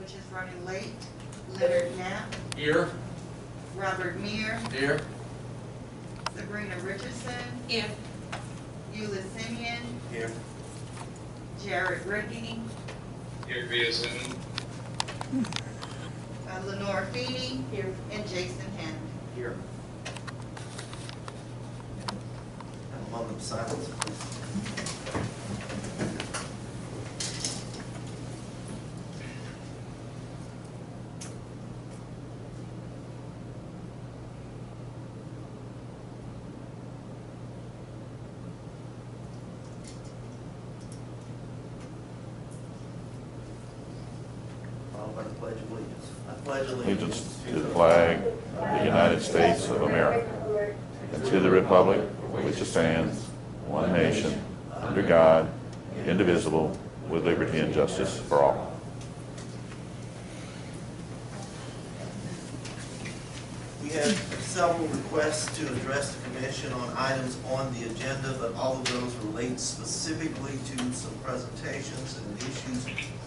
which is running late. Leonard Knapp, Here. Robert Meir, Here. Sabrina Richardson, Here. Eula Simeon, Here. Jared Rickey, Here via Zoom. Lenore Feeney, Here. and Jason Henn. Here. Have a moment of silence, please. Followed by the Pledge of Allegiance. I pledge Allegiance to the flag of the United States of America and to the republic for which it stands, one nation, under God, indivisible, with liberty and justice for all. We have several requests to address the commission on items on the agenda, but all of those relate specifically to some presentations and issues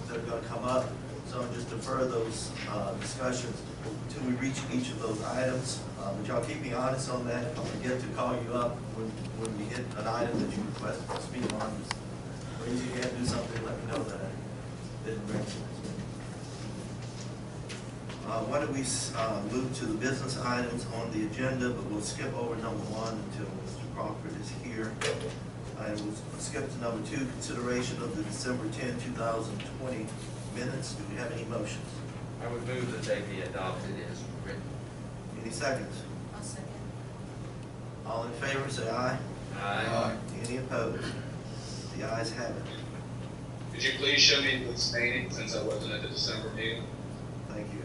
that are going to come up. So I'll just defer those discussions until we reach each of those items. But y'all keep me honest on that. If I forget to call you up when we hit an item that you request to speak on, just raise your hand, do something, let me know that I didn't bring it. Why don't we move to the business items on the agenda, but we'll skip over number 1 until Mr. Crawford is here. And we'll skip to number 2, consideration of the December 10, 2020 minutes. Do we have any motions? I would move that they be adopted as written. Any seconds? I'll second. All in favor, say aye. Aye. Any opposed? The ayes have it. Could you please show me the abstaining since I wasn't at the December meeting? Thank you.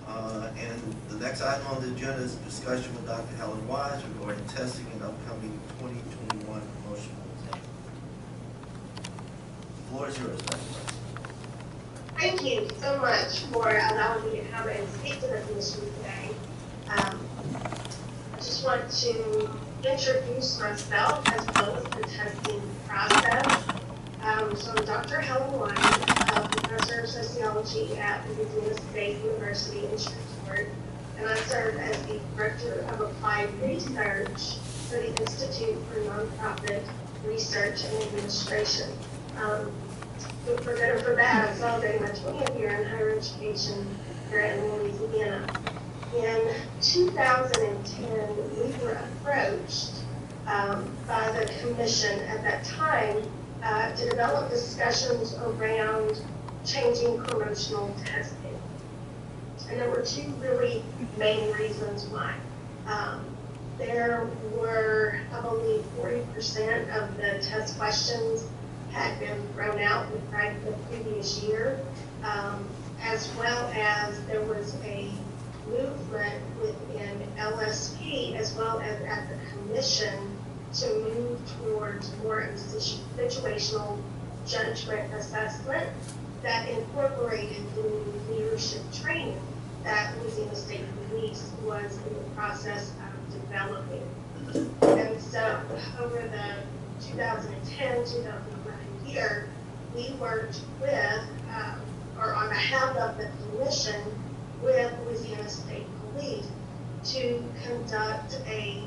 All right. And the next item on the agenda is a discussion with Dr. Helen Wise regarding testing and upcoming 2021 promotional exam. The floor is yours, Dr. Wise. Thank you so much for allowing me to come and speak to the commission today. I just want to introduce myself as well as the testing process. So I'm Dr. Helen Wise, professor of sociology at Louisiana State University in Shreveport, and I serve as the director of applied research for the Institute for Nonprofit Research and Administration. For good or for bad, I'm celebrating my 20th year in higher education here in Louisiana. In 2010, we were approached by the commission at that time to develop discussions around changing promotional testing. And there were 2 really main reasons why. There were, I believe, 40% of the test questions had been thrown out the previous year, as well as there was a movement within LSP as well as at the commission to move towards more situational judgment assessment that incorporated the new leadership training that Louisiana State Police was in the process of developing. And so over the 2010-2011 year, we worked with, or on behalf of the commission, with Louisiana State Police to conduct a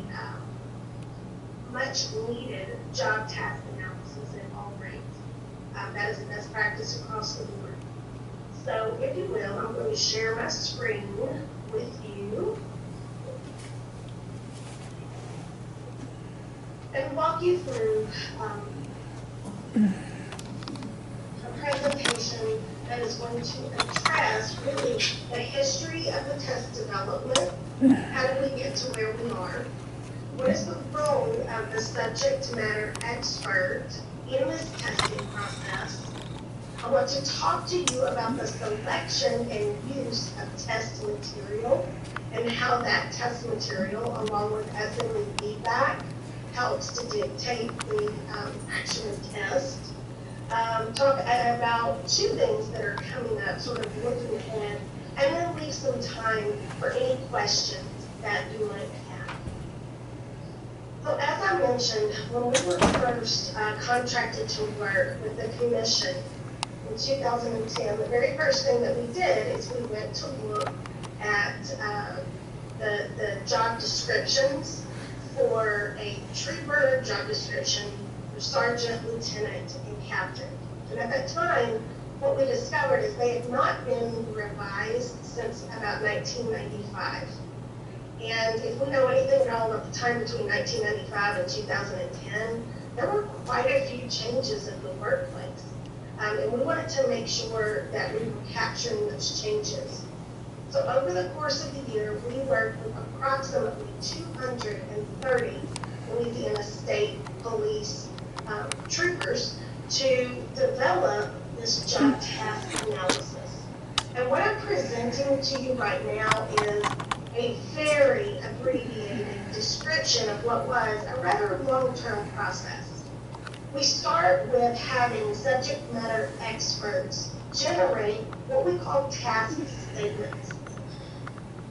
much needed job task analysis at all rates. That is a best practice across the board. So if you will, I'm going to share my screen with you and walk you through a presentation that is going to address really the history of the test development. How did we get to where we are? What is the role of the subject matter expert in this testing process? I want to talk to you about the selection and use of test material and how that test material, along with SME feedback, helps to dictate the action of test. Talk about 2 things that are coming up, sort of looking ahead, and then leave some time for any questions that you might have. So as I I mentioned, when we were first contracted to work with the commission in 2010, the very first thing that we did is we went to look at the job descriptions for a trooper, job description for sergeant, lieutenant, and captain. And at that time, what we discovered is they had not been revised since about 1995. And if we know anything at all about the time between 1995 and 2010, there were quite a few changes in the workplace. And we wanted to make sure that we were capturing those changes. So over the course of the year, we worked with approximately 230 Louisiana State Police troopers to develop this job task analysis. And what I'm presenting to you right now is a very abbreviated description of what was a rather long-term process. We start with having subject matter experts generate what we call task statements.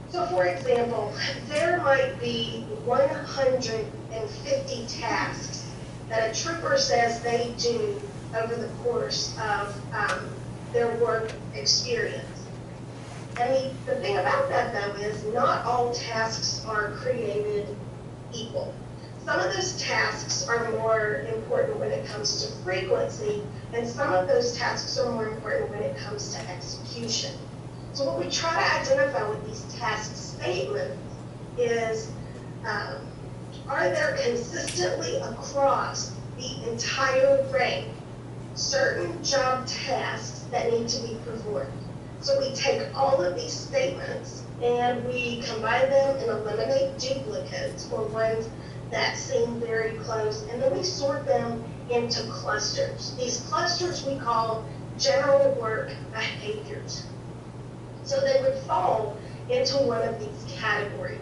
So for example, there might be 150 tasks that a trooper says they do over the course of their work experience. And the thing about that, though, is not all tasks are created equal. Some of those tasks are more important when it comes to frequency, and some of those tasks are more important when it comes to execution. So what we try to identify with these task statements is, are there consistently across the entire range certain job tasks that need to be performed? So we take all of these statements and we combine them and eliminate duplicates or ones that seem very close, and then we sort them into clusters. These clusters we call general work behaviors. So they would fall into one of these categories.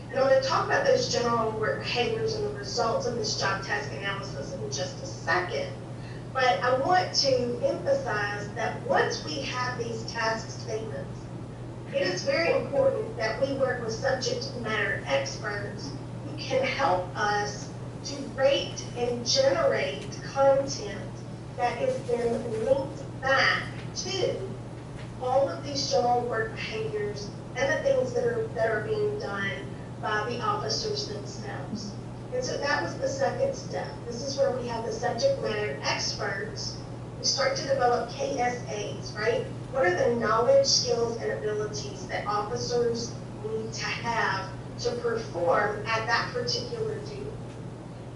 And I'm going to talk about those general work behaviors and the results of this job task analysis in just a second. But I want to emphasize that once we have these task statements, it is very important that we work with subject matter experts who can help us to rate and generate content that is then linked back to all of these general work behaviors and the things that are being done by the officers themselves. And so that was the second step. This is where we have the subject matter experts. We start to develop KSAs, right? What are the knowledge, skills, and abilities that officers need to have to perform at that particular duty?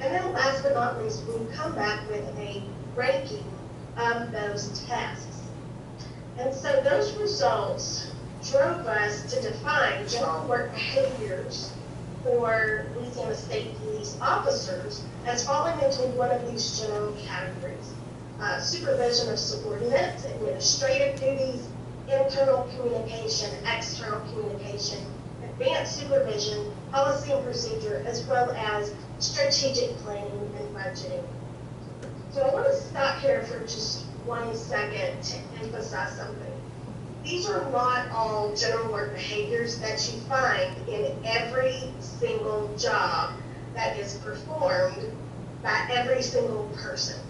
And then last but not least, we come back with a ranking of those tasks. And so those results drove us to define general work behaviors for Louisiana State Police officers as falling into one of these general categories. Supervision of subordinates, administrative duties, internal communication, external communication, advanced supervision, policy and procedure, as well as strategic planning and budgeting. So I want to stop here for just 1 second to emphasize something. These are not all general work behaviors that you find in every single job that is performed by every single person.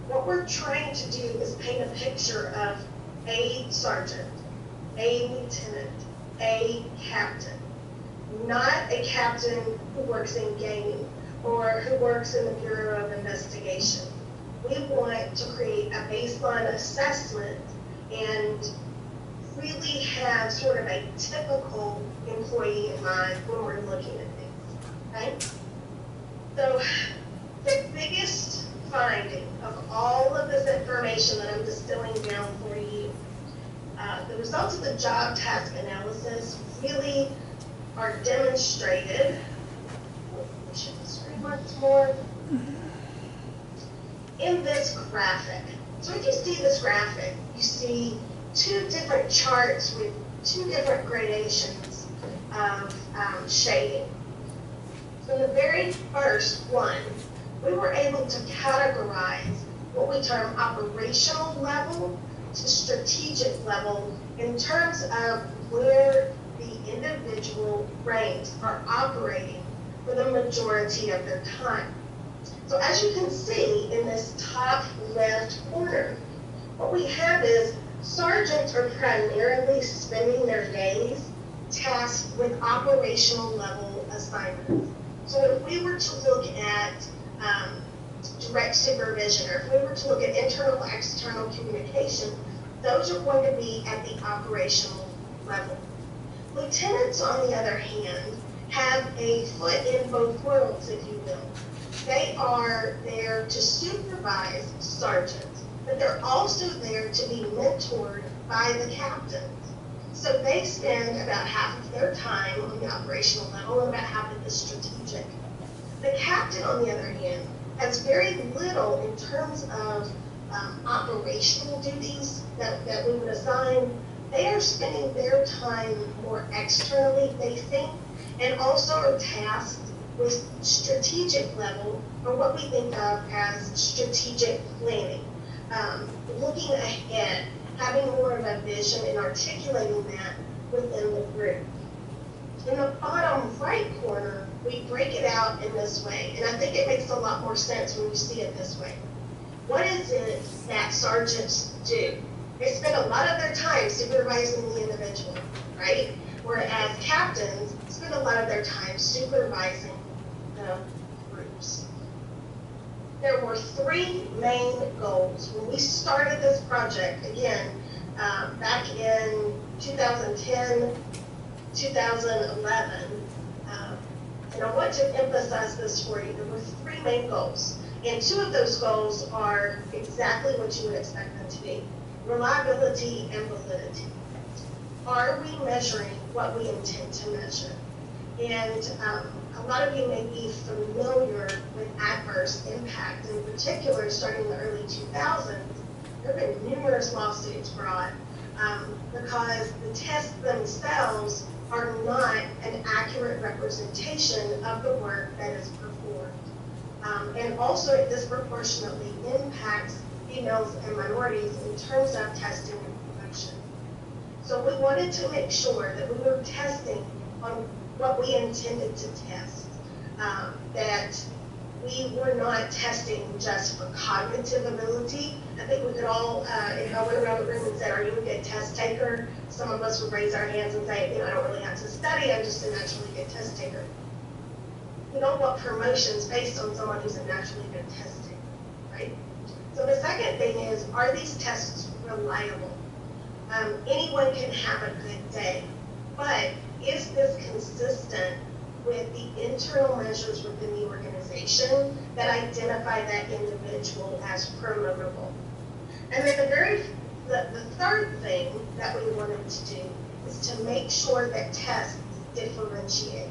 What we're trying to do is paint a picture of a sergeant, a lieutenant, a captain, not a captain who works in gaming or who works in the Bureau of Investigation. We want to create a baseline assessment and really have sort of a typical employee in mind when we're looking at things, right? So the biggest finding of all of this information that I'm distilling down for you, the results of the job task analysis really are demonstrated. Should the screen once more? In this graphic. So if you see this graphic, you see 2 different charts with 2 different gradations of shading. So the very first one, we were able to categorize what we term operational level to strategic level in terms of where the individual ranks are operating for the majority of their time. So as you can see in this top left corner, what we have is sergeants are primarily spending their days tasked with operational level assignments. So if we were to look at direct supervision, or if we were to look at internal external communication, those are going to be at the operational level. Lieutenants, on the other hand, have a foot in both worlds, if you will. They are there to supervise sergeants, but they're also there to be mentored by the captains. So they spend about half of their time on the operational level and about half of the strategic. The captain, on the other hand, has very little in terms of operational duties that we would assign. They are spending their time more externally facing and also are tasked with strategic level, or what we think of as strategic planning. Looking ahead, having more of a vision and articulating that within the group. In the bottom right corner, we break it out in this way, and I think it makes a lot more sense when you see it this way. What is it that sergeants do? They spend a lot of their time supervising the individual, right? Whereas captains spend a lot of their time supervising the groups. There were three main goals. When we started this project, again, back in 2010, 2011, and I want to emphasize this for you. There were three main goals, and two of those goals are exactly what you would expect them to be: reliability and validity. Are we measuring what we intend to measure? And a lot of you may be familiar with adverse impact. In particular, starting in the early 2000s, there have been numerous lawsuits brought because the tests themselves are not an accurate representation of the work that is performed. And also it disproportionately impacts females and minorities in terms of testing and promotion. So we wanted to make sure that we were testing on what we intended to test, that we were not testing just for cognitive ability. I think we could all, if I went around the room and said, are you a good test taker? Some of us would raise our hands and say, I don't really have to study, I'm just a naturally good test taker. We don't want promotions based on someone who's a naturally good test taker, right? So the second thing is, are these tests reliable? Anyone can have a good day, but is this consistent with the internal measures within the organization that identify that individual as promotable? And then the third thing that we wanted to do is to make sure that tests differentiate.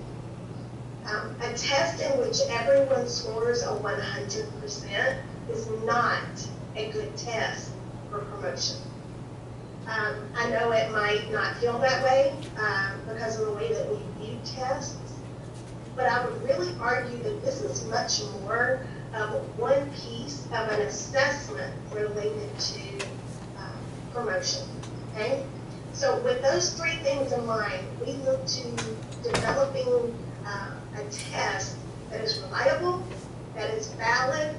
A test in which everyone scores a 100% is not a good test for promotion. I know it might not feel that way because of the way that we view tests, but I would really argue that this is much more of one piece of an assessment related to promotion, okay? So with those three things in mind, we look to developing a test that is reliable, that is valid,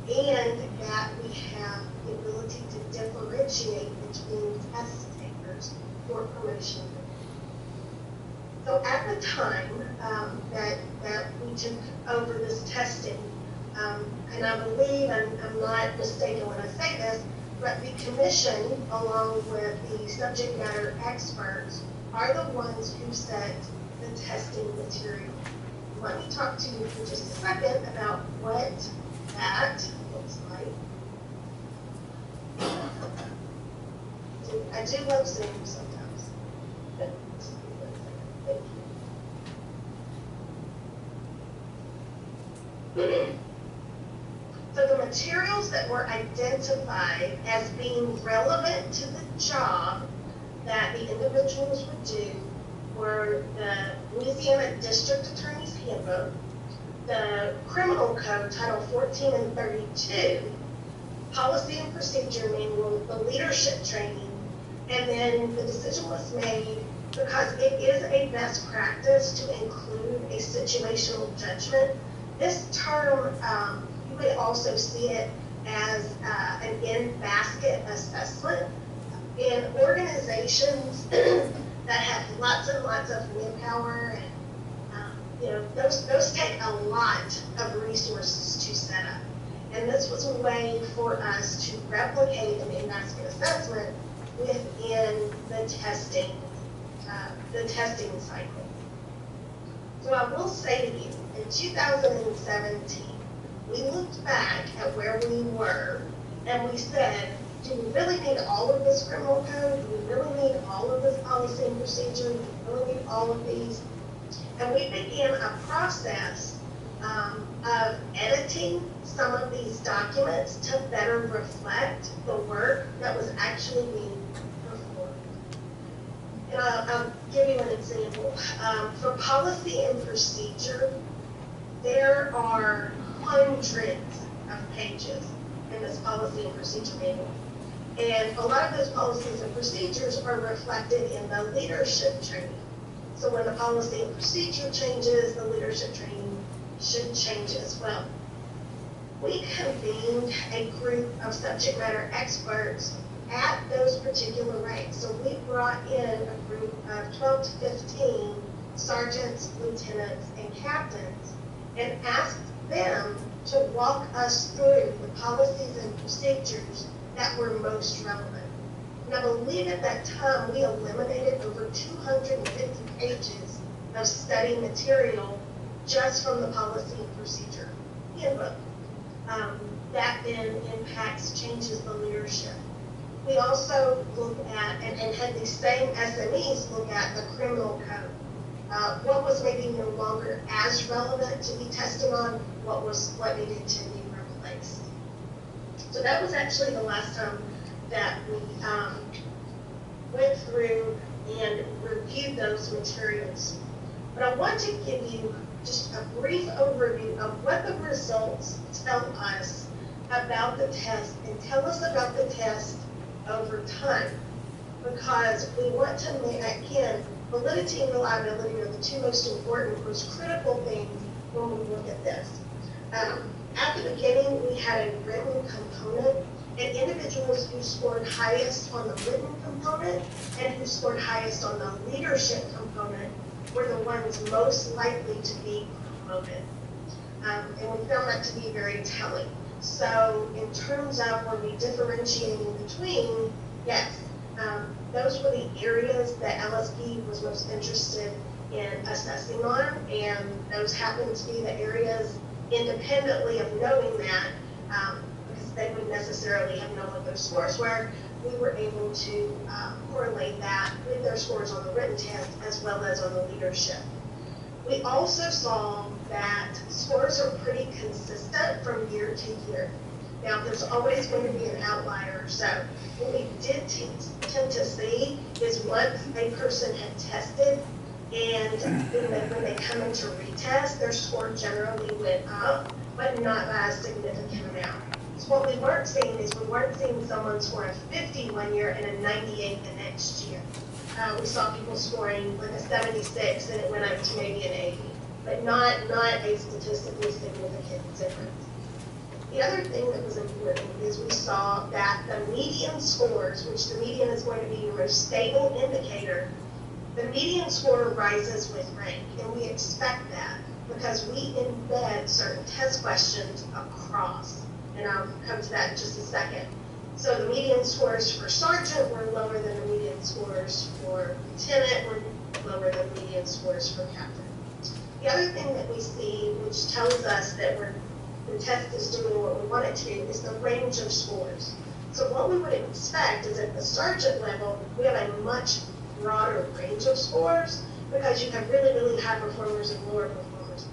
and that we have the ability to differentiate between test takers for promotion. So at the time that we took over this testing, and I believe, I'm not mistaken when I say this, but the commission, along with the subject matter experts, are the ones who set the testing material. Let me talk to you for just a second about what that looks like. I do love Zoom sometimes. Thank you. So the materials that were identified as being relevant to the job that the individuals would do were the Louisiana District Attorney's Handbook, the Criminal Code, Title 14 and 32, Policy and Procedure Manual, the leadership training, and then the decision was made because it is a best practice to include a situational judgment. This term, you could also see it as an in-basket assessment. In organizations that have lots and lots of manpower and those take a lot of resources to set up. And this was a way for us to replicate an in-basket assessment within the testing cycle. So I will say to you, in 2017, we looked back at where we were and we said, do we really need all of this criminal code? Do we really need all of this policy and procedure? Do we really need all of these? And we began a process of editing some of these documents to better reflect the work that was actually being performed. And I'll give you an example. For policy and procedure, there are hundreds of pages in this policy and procedure manual. And a lot of those policies and procedures are reflected in the leadership training. So when the policy and procedure changes, the leadership training should change as well. We convened a group of subject matter experts at those particular ranks. So we brought in a group of 12 to 15 sergeants, lieutenants, and captains and asked them to walk us through the policies and procedures that were most relevant. And I believe at that time we eliminated over 250 pages of study material just from the policy and procedure handbook. That then impacts, changes the leadership. We also look at, and had these same SMEs look at the criminal code. What was maybe no longer as relevant to be tested on, what needed to be replaced. So that was actually the last time that we went through and reviewed those materials. But I want to give you just a brief overview of what the results tell us about the test and tell us about the test over time. Because we want to make, again, validity and reliability are the two most important, most critical things when we look at this. At the beginning, we had a written component, and individuals who scored highest on the written component and who scored highest on the leadership component were the ones most likely to be promoted. And we found that to be very telling. So in terms of were we differentiating between, yes, those were the areas that LSP was most interested in assessing on, and those happened to be the areas independently of knowing that, because they wouldn't necessarily have known what those scores were. We were able to correlate that with their scores on the written test as well as on the leadership. We also saw that scores are pretty consistent from year to year. Now, there's always going to be an outlier. So what we did tend to see is once a person had tested and when they come in to retest, their score generally went up, but not by a significant amount. So what we weren't seeing is we weren't seeing someone score a 50 one year and a 98 the next year. We saw people scoring like a 76 and it went up to maybe an 80, but not a statistically significant difference. The other thing that was important is we saw that the median scores, which the median is going to be your most stable indicator, the median score rises with rank, and we expect that because we embed certain test questions across, and I'll come to that in just a second. So the median scores for sergeant were lower than the median scores for lieutenant, were lower than the median scores for captain. The other thing that we see, which tells us that the test is doing what we want it to do, is the range of scores. So what we would expect is at the sergeant level, we have a much broader range of scores because you have really, really high performers and lower performers.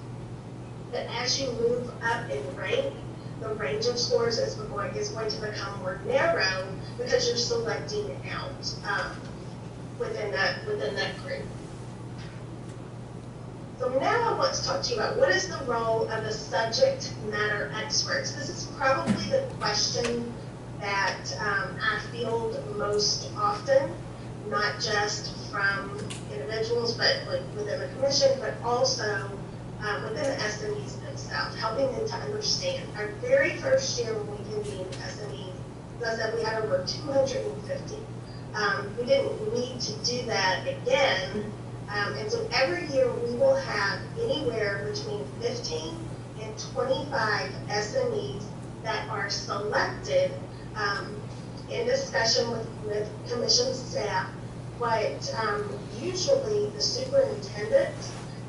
But as you move up in rank, the range of scores is going to become more narrow because you're selecting out within that group. So now I want to talk to you about what is the role of the subject matter experts. This is probably the question that I field most often, not just from individuals, but like within the commission, but also within the SMEs this out, helping them to understand. Our very first year when we convened SMEs, as I said, we had over 250. We didn't need to do that again. And so every year we will have anywhere between 15 and 25 SMEs that are selected in discussion with commission staff. But usually the superintendent,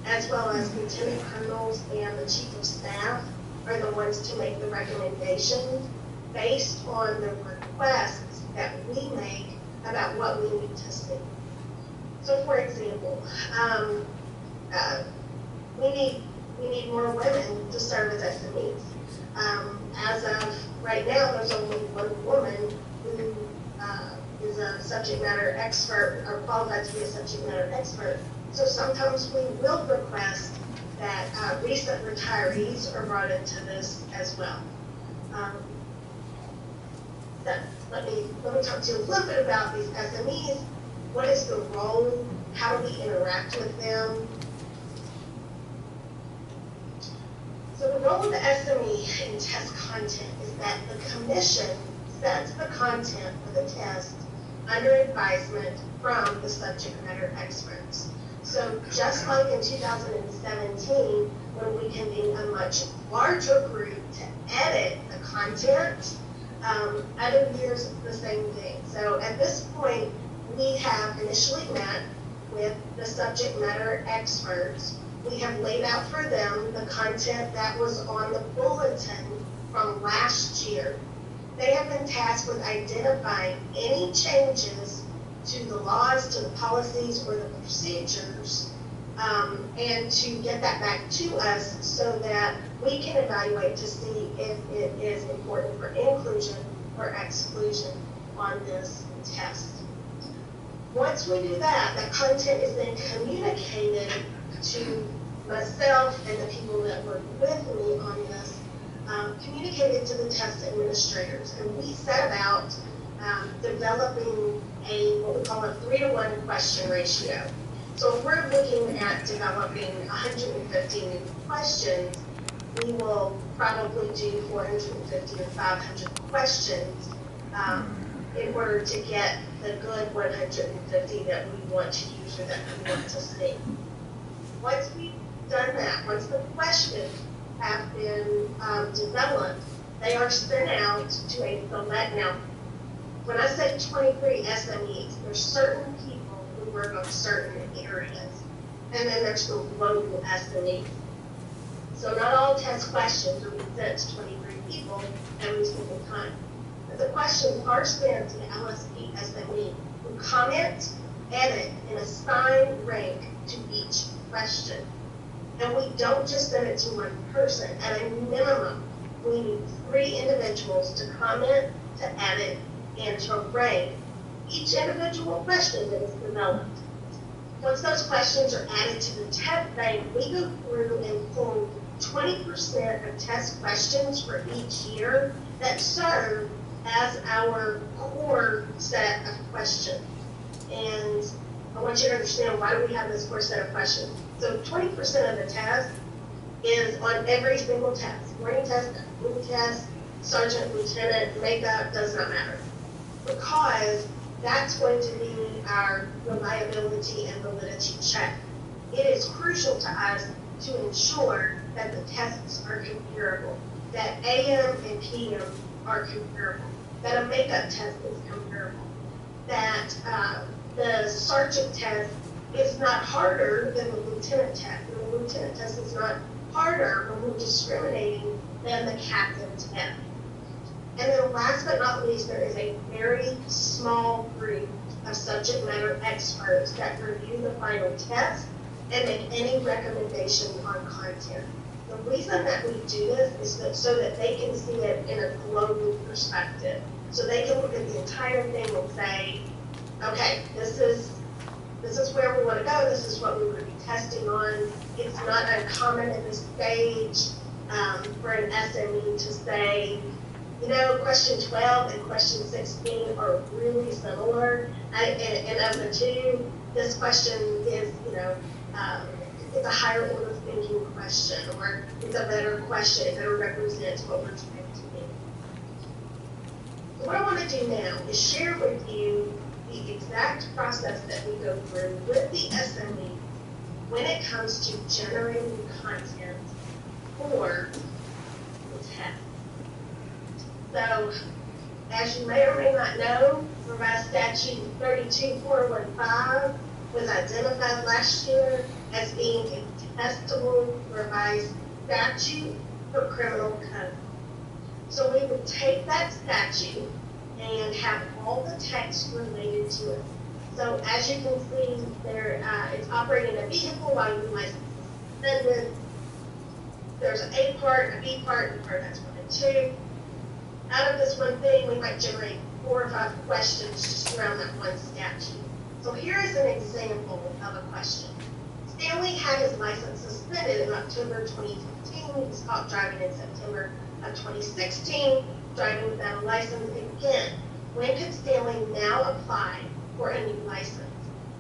as well as lieutenant colonels and the chief of staff, are the ones to make the recommendations based on the requests that we make about what we need to see. So, for example, we need more women to serve as SMEs. As of right now, there's only one woman who is a subject matter expert or qualified to be a subject matter expert. So sometimes we will request that recent retirees are brought into this as well. Let me talk to you a little bit about these SMEs. What is the role? How do we interact with them? So the role of the SME in test content is that the commission sets the content for the test under advisement from the subject matter experts. So just like in 2017, when we convened a much larger group to edit the content, other years the same thing. So at this point, we have initially met with the subject matter experts. We have laid out for them the content that was on the bulletin from last year. They have been tasked with identifying any changes to the laws, to the policies, or the procedures, and to get that back to us so that we can evaluate to see if it is important for inclusion or exclusion on this test. Once we do that, the content is then communicated to myself and the people that work with me on this, communicated to the test administrators. And we set about developing what we call a 3-to-1 question ratio. So if we're looking at developing 150 new questions, we will probably do 450 to 500 questions in order to get the good 150 that we want to use or that we want to see. Once we've done that, once the questions have been developed, they are sent out to a select. Now, when I say 23 SMEs, there's certain people who work on certain areas, and then there's the global SMEs. So not all test questions are being sent to 23 people every single time. But the questions are sent to the LSP SME who comment, edit, and assign rank to each question. And we don't just send it to one person. At a minimum, we need 3 individuals to comment, to edit, and to rank each individual question that is developed. Once those questions are added to the test bank, we go through and pull 20% of test questions for each year that serve as our core set of questions. And I want you to understand, why do we have this core set of questions? So 20% of the test is on every single test. Morning test, afternoon test, sergeant, lieutenant, makeup, does not matter. Because that's going to be our reliability and validity check. It is crucial to us to ensure that the tests are comparable, that AM and PM are comparable, that a makeup test is comparable, that the sergeant test is not harder than the lieutenant test, and the lieutenant test is not harder when we're discriminating than the captain test. And then last but not least, there is a very small group of subject matter experts that review the final test and make any recommendation on content. The reason that we do this is so that they can see it in a global perspective. So they can look at the entire thing and say, okay, this is where we want to go, this is what we would be testing on. It's not uncommon at this stage for an SME to say, you know, question 12 and question 16 are really similar. And of the two, this question is, it's a higher order thinking question, or it's a better question, it better represents what we're trying to do. So what I want to do now is share with you the exact process that we go through with the SME when it comes to generating content for the test. So, as you may or may not know, Revised Statute 32415 was identified last year as being a testable revised statute for criminal code. So we would take that statute and have all the text related to it. So as you can see, there it's operating a vehicle while your license is suspended. There's an A part, a B part, and part that's 1 and 2. Out of this one thing, we might generate 4 or 5 questions just around that one statute. So here is an example of a question. Stanley had his license suspended in October 2015. He was caught driving in September of 2016, driving without a license again. When could Stanley now apply for a new license?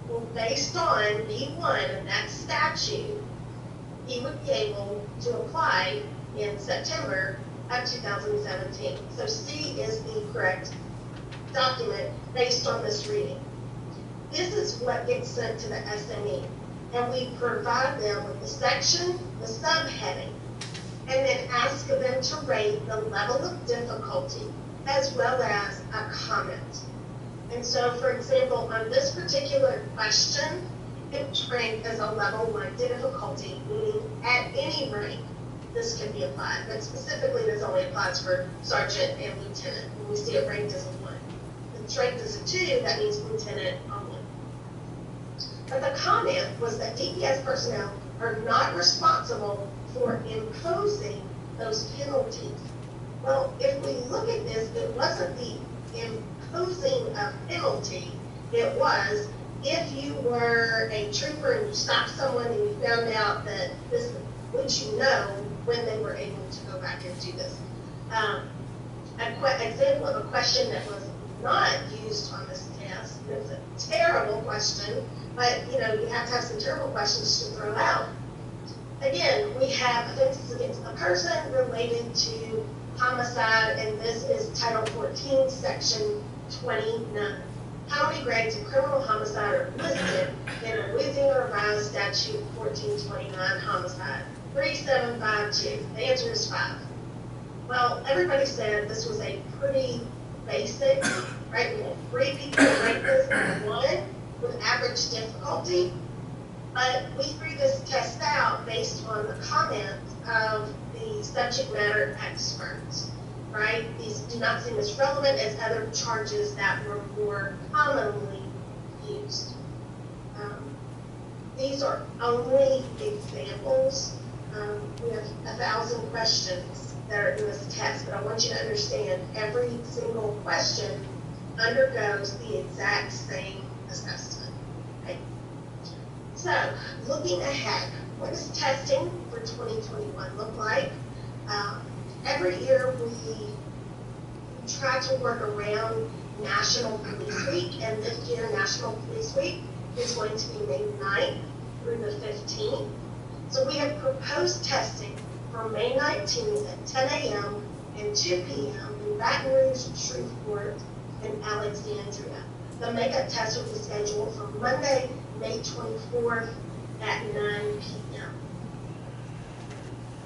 Well, based on B1 of that statute, he would be able to apply in September of 2017. So C is the correct document based on this reading. This is what gets sent to the SME, and we provide them with the section, the subheading, and then ask them to rate the level of difficulty as well as a comment. And so, for example, on this particular question, it's ranked as a level 1 difficulty, meaning at any rank this can be applied, but specifically this only applies for sergeant and lieutenant. When we see it ranked as a 1. If it's ranked as a 2, that means lieutenant only. But the comment was that DPS personnel are not responsible for imposing those penalties. Well, if we look at this, it wasn't the imposing a penalty, it was if you were a trooper and you stopped someone and you found out that this, would you know when they were able to go back and do this. An example of a question that was not used on this test, it's a terrible question, but you know, you have to have some terrible questions to throw out. Again, we have offenses against a person related to homicide, and this is Title 14, Section 29. How many grades of criminal homicide are listed in a Louisiana Revised Statute 1429 homicide? 3752. The answer is 5. Well, everybody said this was a pretty basic, right? We had 3 people rate this as 1 with average difficulty, but we threw this test out based on the comments of the subject matter experts, right? These do not seem as relevant as other charges that were more commonly used. These are only examples. We have 1,000 questions that are in this test, but I want you to understand every single question undergoes the exact same assessment. Okay? So, looking ahead, what does testing for 2021 look like? Every year we try to work around National Police Week, and this year National Police Week is going to be May 9th through the 15th. So we have proposed testing for May 19th at 10 a.m. and 2 p.m. in Baton Rouge, Shreveport, and Alexandria. The makeup test will be scheduled for Monday, May 24th at 9 p.m.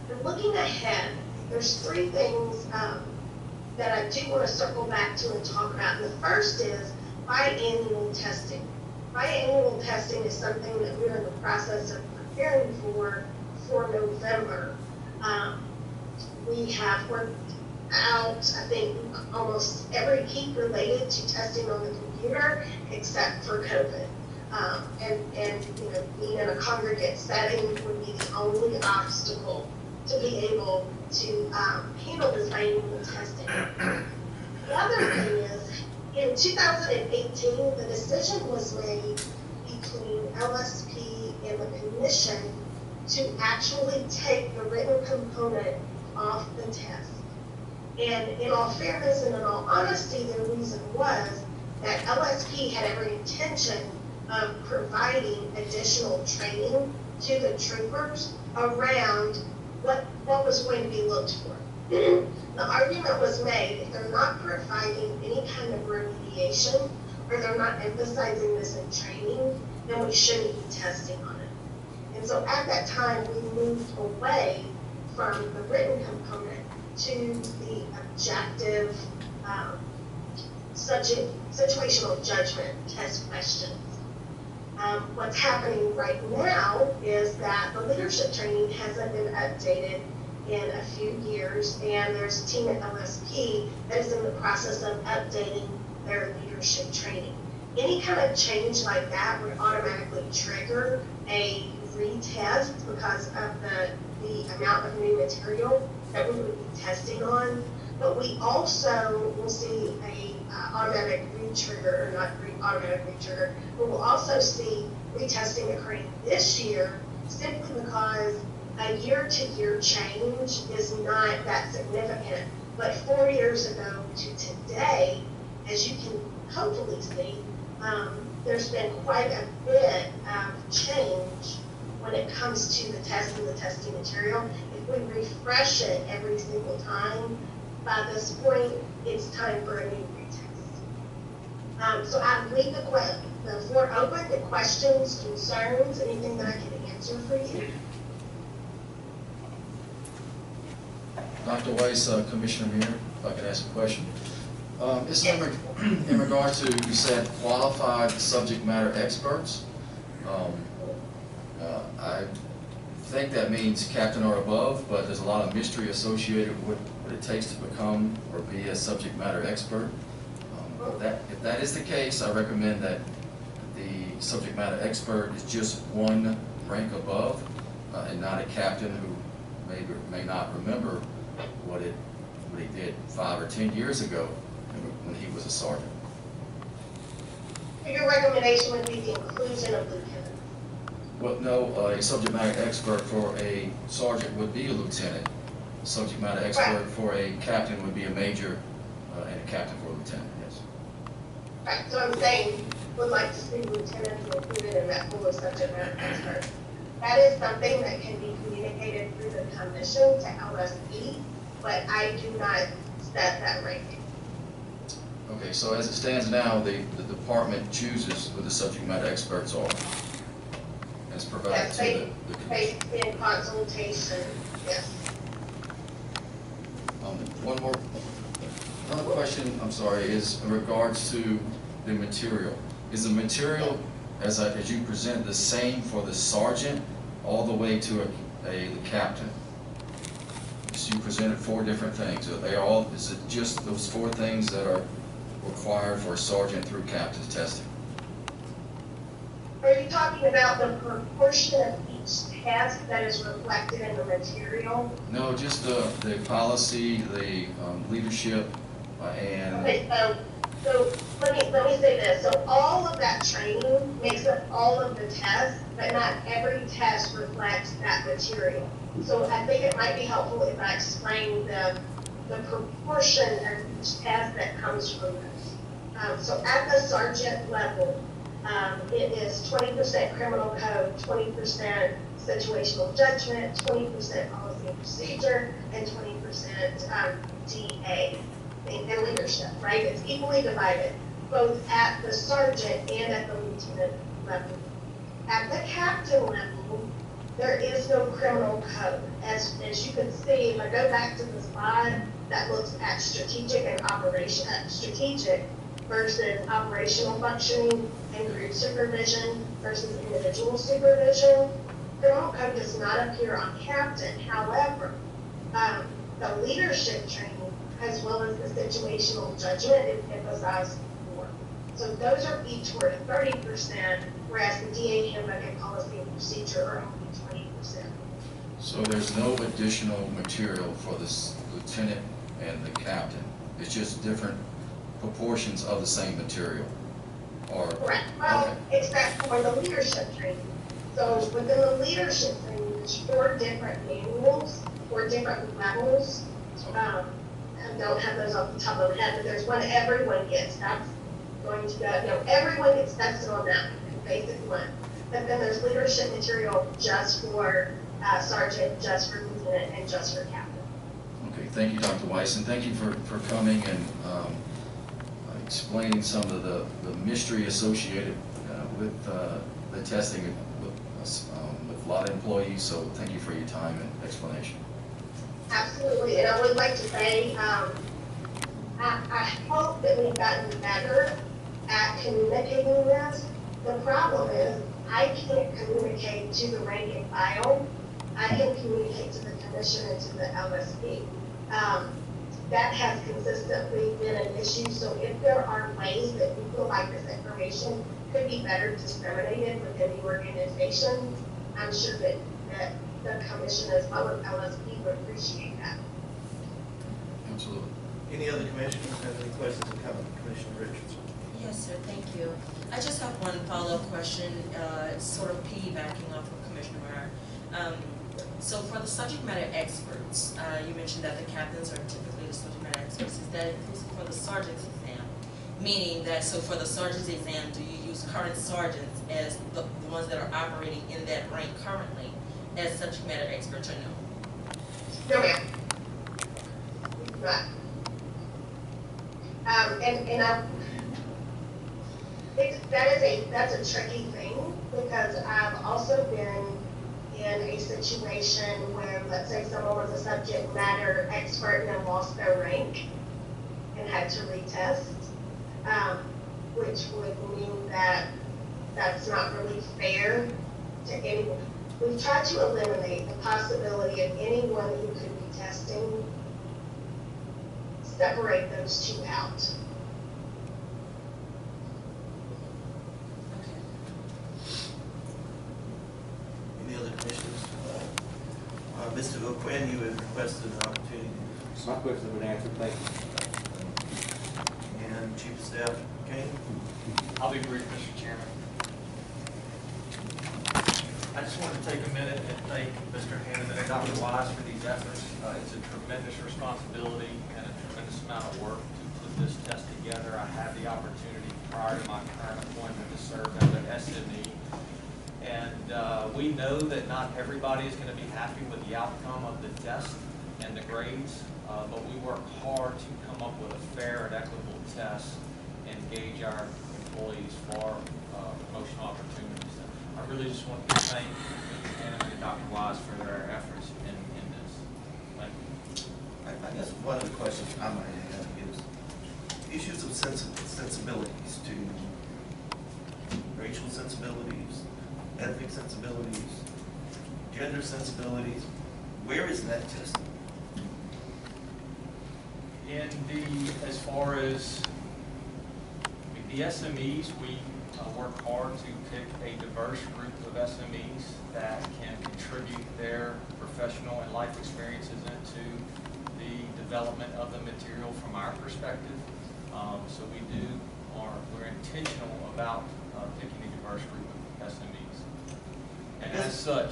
And looking ahead, there's 3 things that I do want to circle back to and talk about. And the first is biannual testing. Biannual testing is something that we're in the process of preparing for November. We have worked out, I think, almost every key related to testing on the computer except for COVID. And you know, being in a congregate setting would be the only obstacle to be able to handle this biannual testing. The other thing is, in 2018, the decision was made between LSP and the commission to actually take the written component off the test. And in all fairness and in all honesty, the reason was that LSP had every intention of providing additional training to the troopers around what was going to be looked for. The argument was made, if they're not providing any kind of remediation, or they're not emphasizing this in training, then we shouldn't be testing on it. And so at that time, we moved away from the written component to the objective situational judgment test questions. What's happening right now is that the leadership training hasn't been updated in a few years, and there's a team at LSP that is in the process of updating their leadership training. Any kind of change like that would automatically trigger a retest because of the amount of new material that we would be testing on. But we also will see a automatic re-trigger, or not automatic re-trigger, but we'll also see retesting occurring this year simply because a year-to-year change is not that significant. But 4 years ago to today, as you can hopefully see, there's been quite a bit of change when it comes to the test and the testing material. If we refresh it every single time, by this point, it's time for a new retest. So I leave the floor open to questions, concerns, anything that I can answer for you. Dr. Weiss, Commissioner Muir, if I could ask a question. This is in regard to, you said, qualified subject matter experts. I think that means captain or above, but there's a lot of mystery associated with what it takes to become or be a subject matter expert. If that is the case, I recommend that the subject matter expert is just one rank above and not a captain who may or may not remember what he did 5 or 10 years ago when he was a sergeant. Your recommendation would be the inclusion of lieutenant. Well, no, a subject matter expert for a sergeant would be a lieutenant. A subject matter expert for a captain would be a major, and a captain for a lieutenant, yes. Right, so I'm saying, would like to see lieutenants included in that pool of subject matter experts. That is something that can be communicated through the commission to LSP, but I do not set that ranking. Okay, so as it stands now, the department chooses who the subject matter experts are. As provided Yes, to the commission. based in consultation, yes. One more, another question, I'm sorry, is in regards to the material. Is the material, as you present, the same for the sergeant all the way to the captain? So you presented 4 different things. Are they all, is it just those 4 things that are required for a sergeant through captain's testing? Are you talking about the proportion of each test that is reflected in the material? No, just the policy, the leadership, and... Okay, so let me say this. So all of that training makes up all of the tests, but not every test reflects that material. So I think it might be helpful if I explain the proportion of each test that comes from this. So at the sergeant level, it is 20% criminal code, 20% situational judgment, 20% policy and procedure, and 20% DA and leadership, right? It's equally divided, both at the sergeant and at the lieutenant level. At the captain level, there is no criminal code. As you can see, if I go back to the slide that looks at strategic and strategic versus operational functioning and group supervision versus individual supervision, criminal code does not appear on captain. However, the leadership training as well as the situational judgment is emphasized more. So those are each worth 30%, whereas the DA handbook and policy and procedure are only 20%. So there's no additional material for this lieutenant and the captain. It's just different proportions of the same material. Or correct. Well, okay. except for the leadership training. So within the leadership training, there's 4 different manuals, 4 different levels. I don't have those off the top of my head, but there's one everyone gets. That's going to go, everyone gets tested on that, basic one. but then there's leadership material just for sergeant, just for lieutenant, and just for captain. Okay, thank you, Dr. Weiss, and thank you for coming and explaining some of the mystery associated with the testing with a lot of employees, so thank you for your time and explanation. Absolutely, and I would like to say, I hope that we've gotten better at communicating this. The problem is, I can't communicate to the rank and file. I can communicate to the commission and to the LSP. That has consistently been an issue, so if there are ways that we feel like this information could be better disseminated within the organization, I'm sure that the commission as well as LSP would appreciate that. Absolutely. Any other commissioners have any questions or comments? Commissioner Richardson. Yes, sir, thank you. I just have one follow-up question, sort of piggybacking off of Commissioner Meyer. So for the subject matter experts, you mentioned that the captains are typically the subject matter experts. Is that inclusive for the sergeant's exam? Meaning that, so for the sergeant's exam, do you use current sergeants as the ones that are operating in that rank currently as subject matter experts or no? No, ma'am. Right. That's a tricky thing, because I've also been in a situation where, let's say someone was a subject matter expert and then lost their rank and had to retest, which would mean that that's not really fair to anyone. We've tried to eliminate the possibility of anyone who could be testing, separate those two out. Any other commissioners? Mr. O'Quinn, you had requested an opportunity. My question has been answered, thank you. And Chief of Staff Kane? I'll be brief, Mr. Chairman. I just want to take a minute and thank Mr. Hanneman and Dr. Wise for these efforts. It's a tremendous responsibility and a tremendous amount of work to put this test together. I had the opportunity prior to my current appointment to serve as an SME. And we know that not everybody is going to be happy with the outcome of the test and the grades, but we work hard to come up with a fair and equitable test and gauge our employees for promotional opportunities. I really just want to thank Mr. Hanneman and Dr. Wise for their efforts in this. Thank you. I guess one of the questions I might have is issues of sensibilities to racial sensibilities, ethnic sensibilities, gender sensibilities. Where is that tested? As far as the SMEs, we work hard to pick a diverse group of SMEs that can contribute their professional and life experiences into the development of the material from our perspective. So we're intentional about picking a diverse group of SMEs. And as such,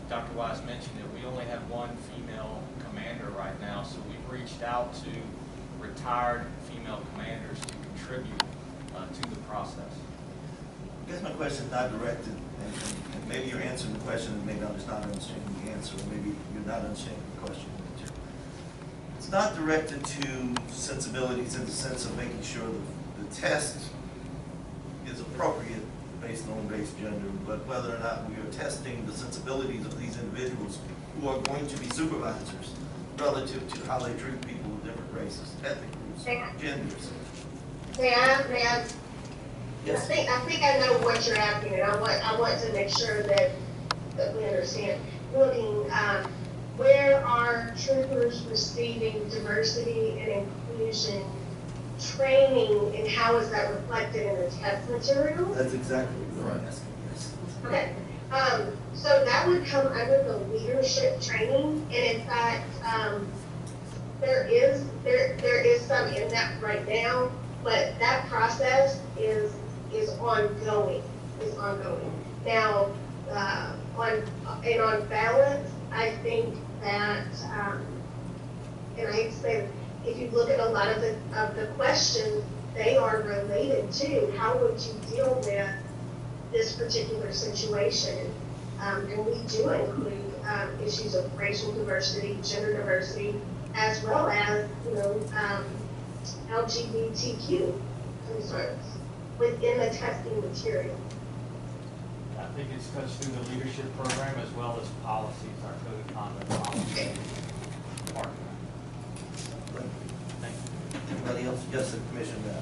Dr. Wise mentioned that we only have one female commander right now, so we've reached out to retired female commanders to contribute to the process. I guess my question is not directed, and maybe you're answering the question and maybe I'm just not understanding the answer, or maybe you're not understanding the question. It's not directed to sensibilities in the sense of making sure the test is appropriate based on race, gender, but whether or not we are testing the sensibilities of these individuals who are going to be supervisors relative to how they treat people of different races, ethnic groups, genders. May I? Yes. I think I know what you're asking, and I want to make sure that we understand. Looking, where are troopers receiving diversity and inclusion training, and how is that reflected in the test materials? That's exactly what I'm asking, yes. Okay. So that would come under the leadership training, and in fact, there is some in that right now, but that process is ongoing. Now, on balance, I think that, and I hate to say, if you look at a lot of the questions, they are related to how would you deal with this particular situation. And we do include issues of racial diversity, gender diversity, as well as, LGBTQ concerns within the testing material. I think it's goes through the leadership program as well as policies, our code of conduct policy. Part of that. Thank you. Anybody else? Yes, the Commissioner.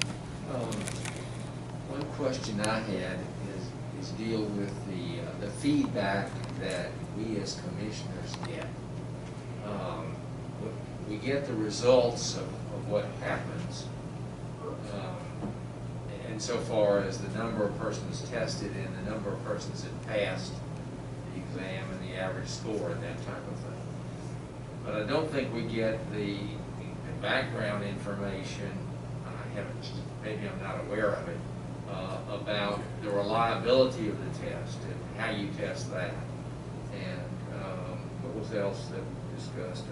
One question I had is deal with the feedback that we as commissioners get. We get the results of what happens. And so far as the number of persons tested and the number of persons that passed the exam and the average score and that type of thing. But I don't think we get the background information, I haven't, maybe I'm not aware of it, about the reliability of the test and how you test that. And what was else that we discussed?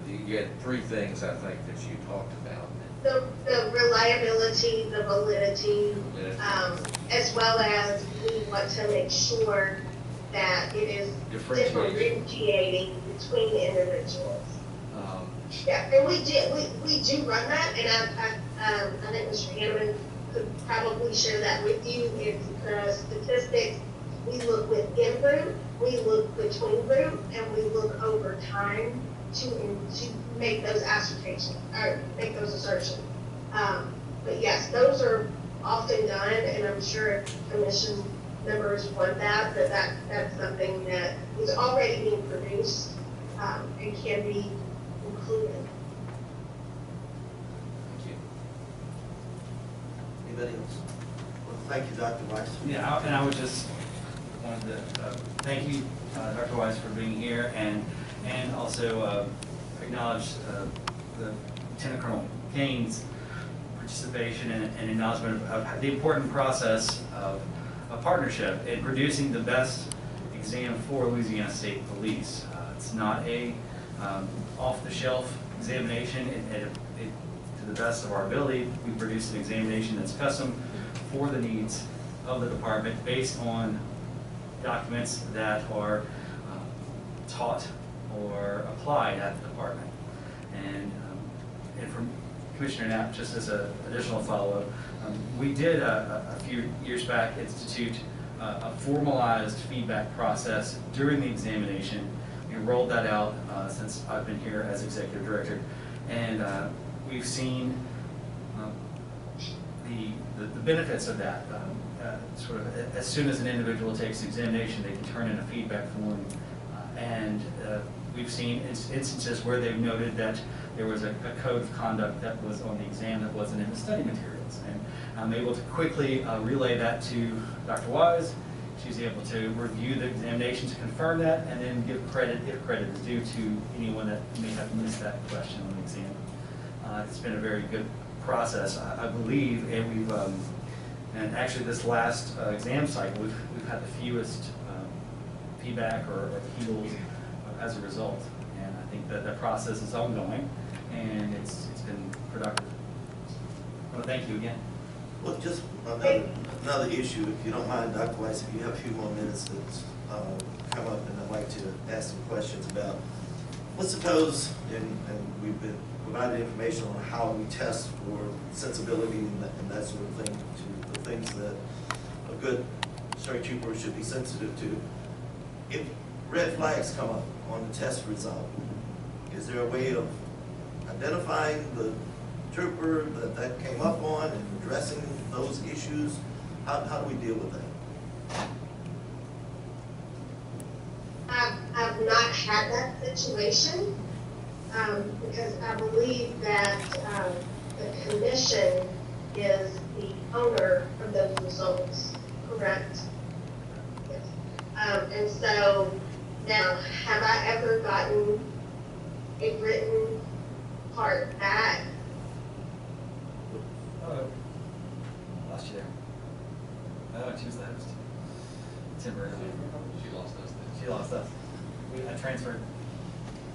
You had three things, I think, that you talked about. The reliability, the validity, as well as we want to make sure that it is differentiating between the individuals. Yeah, and we do run that, and I think Mr. Hanneman could probably share that with you. It's the statistics. We look within group, we look between group, and we look over time to make those assertions or make those assertions. But yes, those are often done, and I'm sure commission members want that's something that is already being produced and can be included. Thank you. Anybody else? Well, thank you, Dr. Weiss. Yeah, and I would just wanted to thank you, Dr. Weiss, for being here, and also acknowledge the Lieutenant Colonel Kane's participation and acknowledgement of the important process of a partnership in producing the best exam for Louisiana State Police. It's not a off-the-shelf examination. To the best of our ability, we produce an examination that's custom for the needs of the department based on documents that are taught or applied at the department. And from Commissioner Knapp, just as an additional follow-up, we did a few years back institute a formalized feedback process during the examination. We rolled that out since I've been here as executive director, and we've seen the benefits of that. Sort of as soon as an individual takes the examination, they can turn in a feedback form, and we've seen instances where they've noted that there was a code of conduct that was on the exam that wasn't in the study materials. And I'm able to quickly relay that to Dr. Wise. She's able to review the examination to confirm that, and then give credit, if credit is due, to anyone that may have missed that question on the exam. It's been a very good process, I believe, and we've, and actually this last exam cycle, we've had the fewest feedback or appeals as a result. And I think that that process is ongoing, and it's been productive. I want to thank you again. Well, just another issue, if you don't mind, Dr. Weiss, if you have a few more minutes that's come up, and I'd like to ask some questions about. Let's suppose, and we've been provided information on how we test for sensibility and that sort of thing, to the things that a good straight trooper should be sensitive to. If red flags come up on the test result, is there a way of identifying the trooper that came up on and addressing those issues? How do we deal with that? I've not had that situation because I believe that the commission is the owner of those results, correct? Yes. And so now, have I ever gotten a written part back? Lost you there. Oh, she was the host. Temporarily. She lost us then. She lost us. I transferred.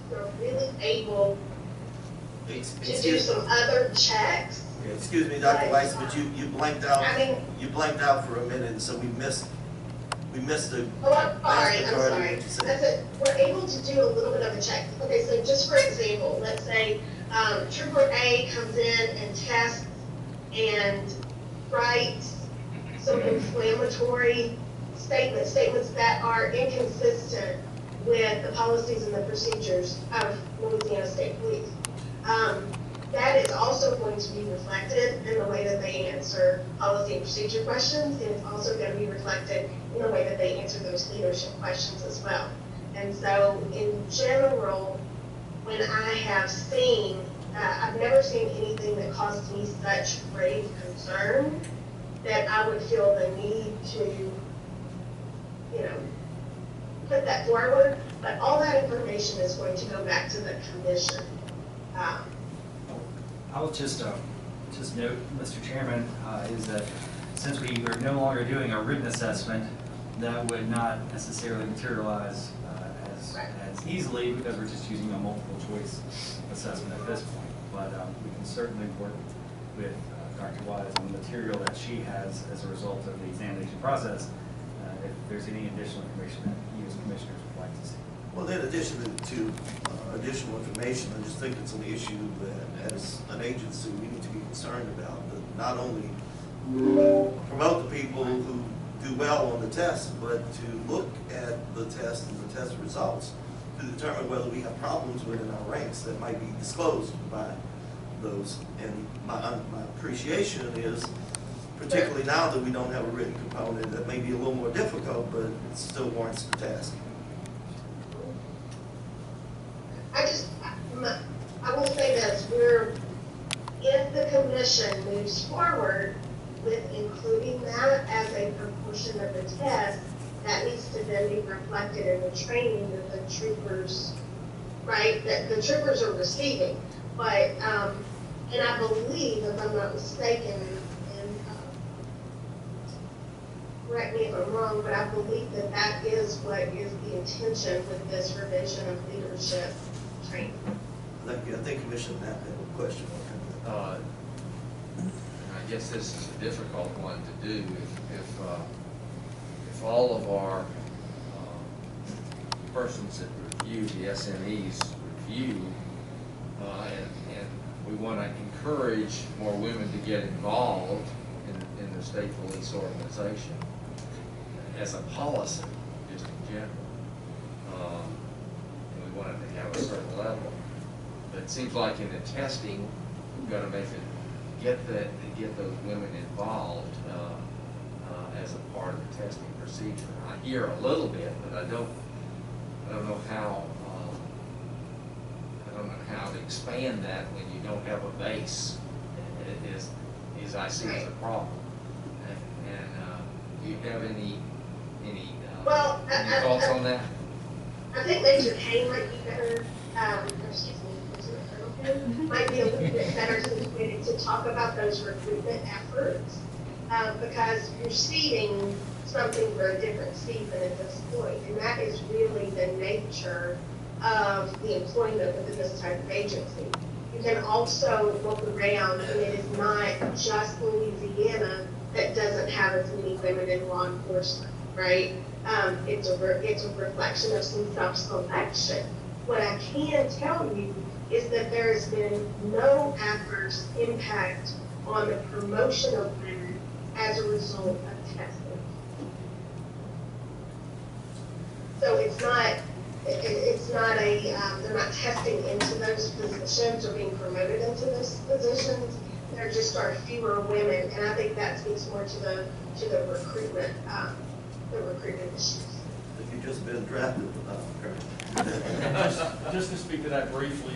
We're really able to do some other checks Excuse me, Dr. Weiss, but you blanked out, I mean- you blanked out for a minute, and so we missed the Oh, I'm sorry, vast I'm majority of sorry. what you I said. said, we're able to do a little bit of a check. Okay, so just for example, let's say, Trooper A comes in and tests and writes some inflammatory statements that are inconsistent with the policies and the procedures of Louisiana State Police. That is also going to be reflected in the way that they answer policy and procedure questions, and it's also going to be reflected in the way that they answer those leadership questions as well. And so, in general, when I have seen, I've never seen anything that caused me such grave concern that I would feel the need to, put that forward. But all that information is going to go back to the commission. I will just note, Mr. Chairman, is that since we are no longer doing a written assessment, that would not necessarily materialize as easily because we're just using a multiple choice assessment at this point. But we can certainly work with Dr. Wise on the material that she has as a result of the examination process, if there's any additional information that you as commissioners would like to see. Well, in addition to additional information, I just think it's an issue that as an agency we need to be concerned about, that not only promote the people who do well on the test, but to look at the test and the test results to determine whether we have problems within our ranks that might be disclosed by those. And my appreciation is, particularly now that we don't have a written component, that may be a little more difficult, but it still warrants the task. I will say this, if the commission moves forward with including that as a proportion of the test, that needs to then be reflected in the training that the troopers, right, that the troopers are receiving. But, and I believe, if I'm not mistaken, and correct me if I'm wrong, but I believe that that is what is the intention with this revision of leadership training. I think Commissioner Knapp had a question. I guess this is a difficult one to do. If all of our persons that review, the SMEs review, and we want to encourage more women to get involved in the state police organization as a policy, just in general, and we want it to have a certain level. But it seems like in the testing, we've got to make it get those women involved as a part of the testing procedure. I hear a little bit, but I don't know how. I don't know how to expand that when you don't have a base. It is I see as a problem. And do you have any thoughts on that? I think Major Kane might be better, excuse me, might be a little bit better situated to talk about those recruitment efforts, because you're seeding something for a different season at this point, and that is really the nature of the employment within this type of agency. You can also look around, and it is not just Louisiana that doesn't have as many women in law enforcement, right? It's a reflection of some self-selection. What I can tell you is that there has been no adverse impact on the promotion of women as a result of testing. So they're not testing into those positions or being promoted into those positions. There just are fewer women, and I think that speaks more to the recruitment issues. If you've just been drafted, Just to speak to that briefly,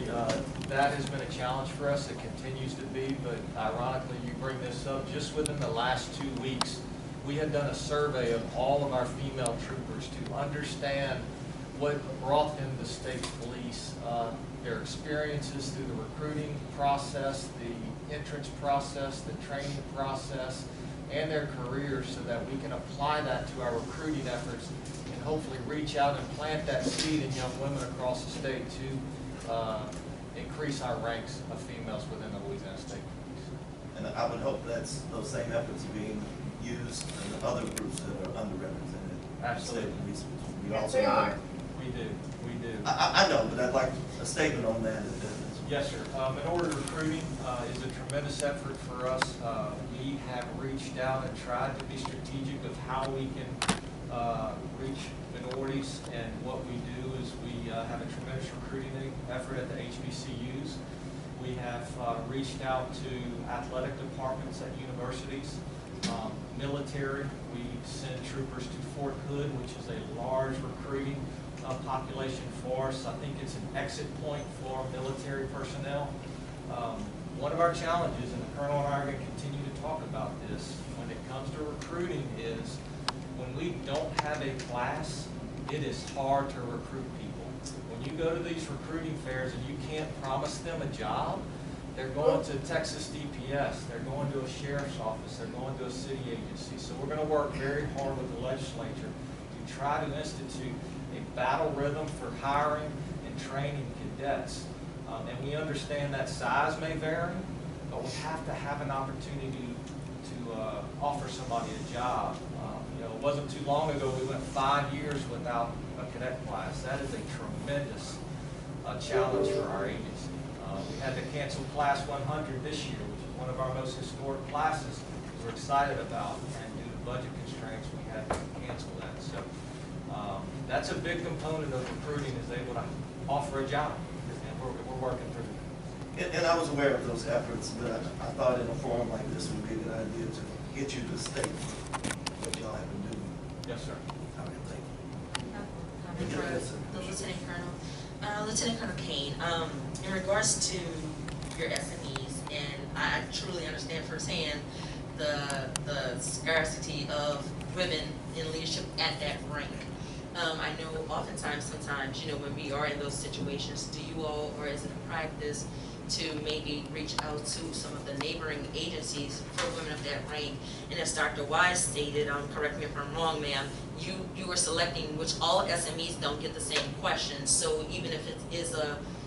that has been a challenge for us. It continues to be, but ironically, you bring this up. Just within the last 2 weeks, we had done a survey of all of our female troopers to understand what brought them to state police, their experiences through the recruiting process, the entrance process, the training process, and their careers, so that we can apply that to our recruiting efforts and hopefully reach out and plant that seed in young women across the state to increase our ranks of females within the Louisiana State Police. And I would hope that's, those same efforts are being used in the other groups that are underrepresented. Absolutely. State police. We Yes, also they have- are. We do, we do. I know, but I'd like a statement on that. Yes, sir. In order recruiting is a tremendous effort for us. We have reached out and tried to be strategic of how we can reach minorities. And what we do is we have a tremendous recruiting effort at the HBCUs. We have reached out to athletic departments at universities, military. We send troopers to Fort Hood, which is a large recruiting population for us. I think it's an exit point for military personnel. One of our challenges, and the Colonel and I are going to continue to talk about this, when it comes to recruiting is when we don't have a class, it is hard to recruit people. When you go to these recruiting fairs and you can't promise them a job, they're going to Texas DPS, they're going to a sheriff's office, they're going to a city agency. So we're going to work very hard with the legislature to try to institute a battle rhythm for hiring and training cadets. And we understand that size may vary, but we have to have an opportunity to offer somebody a job. You know, it wasn't too long ago we went 5 years without a cadet class. That is a tremendous challenge for our agency. We had to cancel Class 100 this year, which is one of our most historic classes we're excited about, and due to budget constraints, we had to cancel that. So that's a big component of recruiting, is able to offer a job, and we're working through it. And I was aware of those efforts, but I thought in a forum like this would be a good idea to get you to state what y'all have been doing. Yes, sir. I mean, thank you. Comment for the Lieutenant Colonel. Lieutenant Colonel Kane, in regards to your SMEs, and I truly understand firsthand the scarcity of women in leadership at that rank. I know oftentimes, sometimes, you know, when we are in those situations, do you all, or is it a practice to maybe reach out to some of the neighboring agencies for women of that rank? And as Dr. Wise stated, correct me if I'm wrong, ma'am, you were selecting, which all SMEs don't get the same questions. So even if it is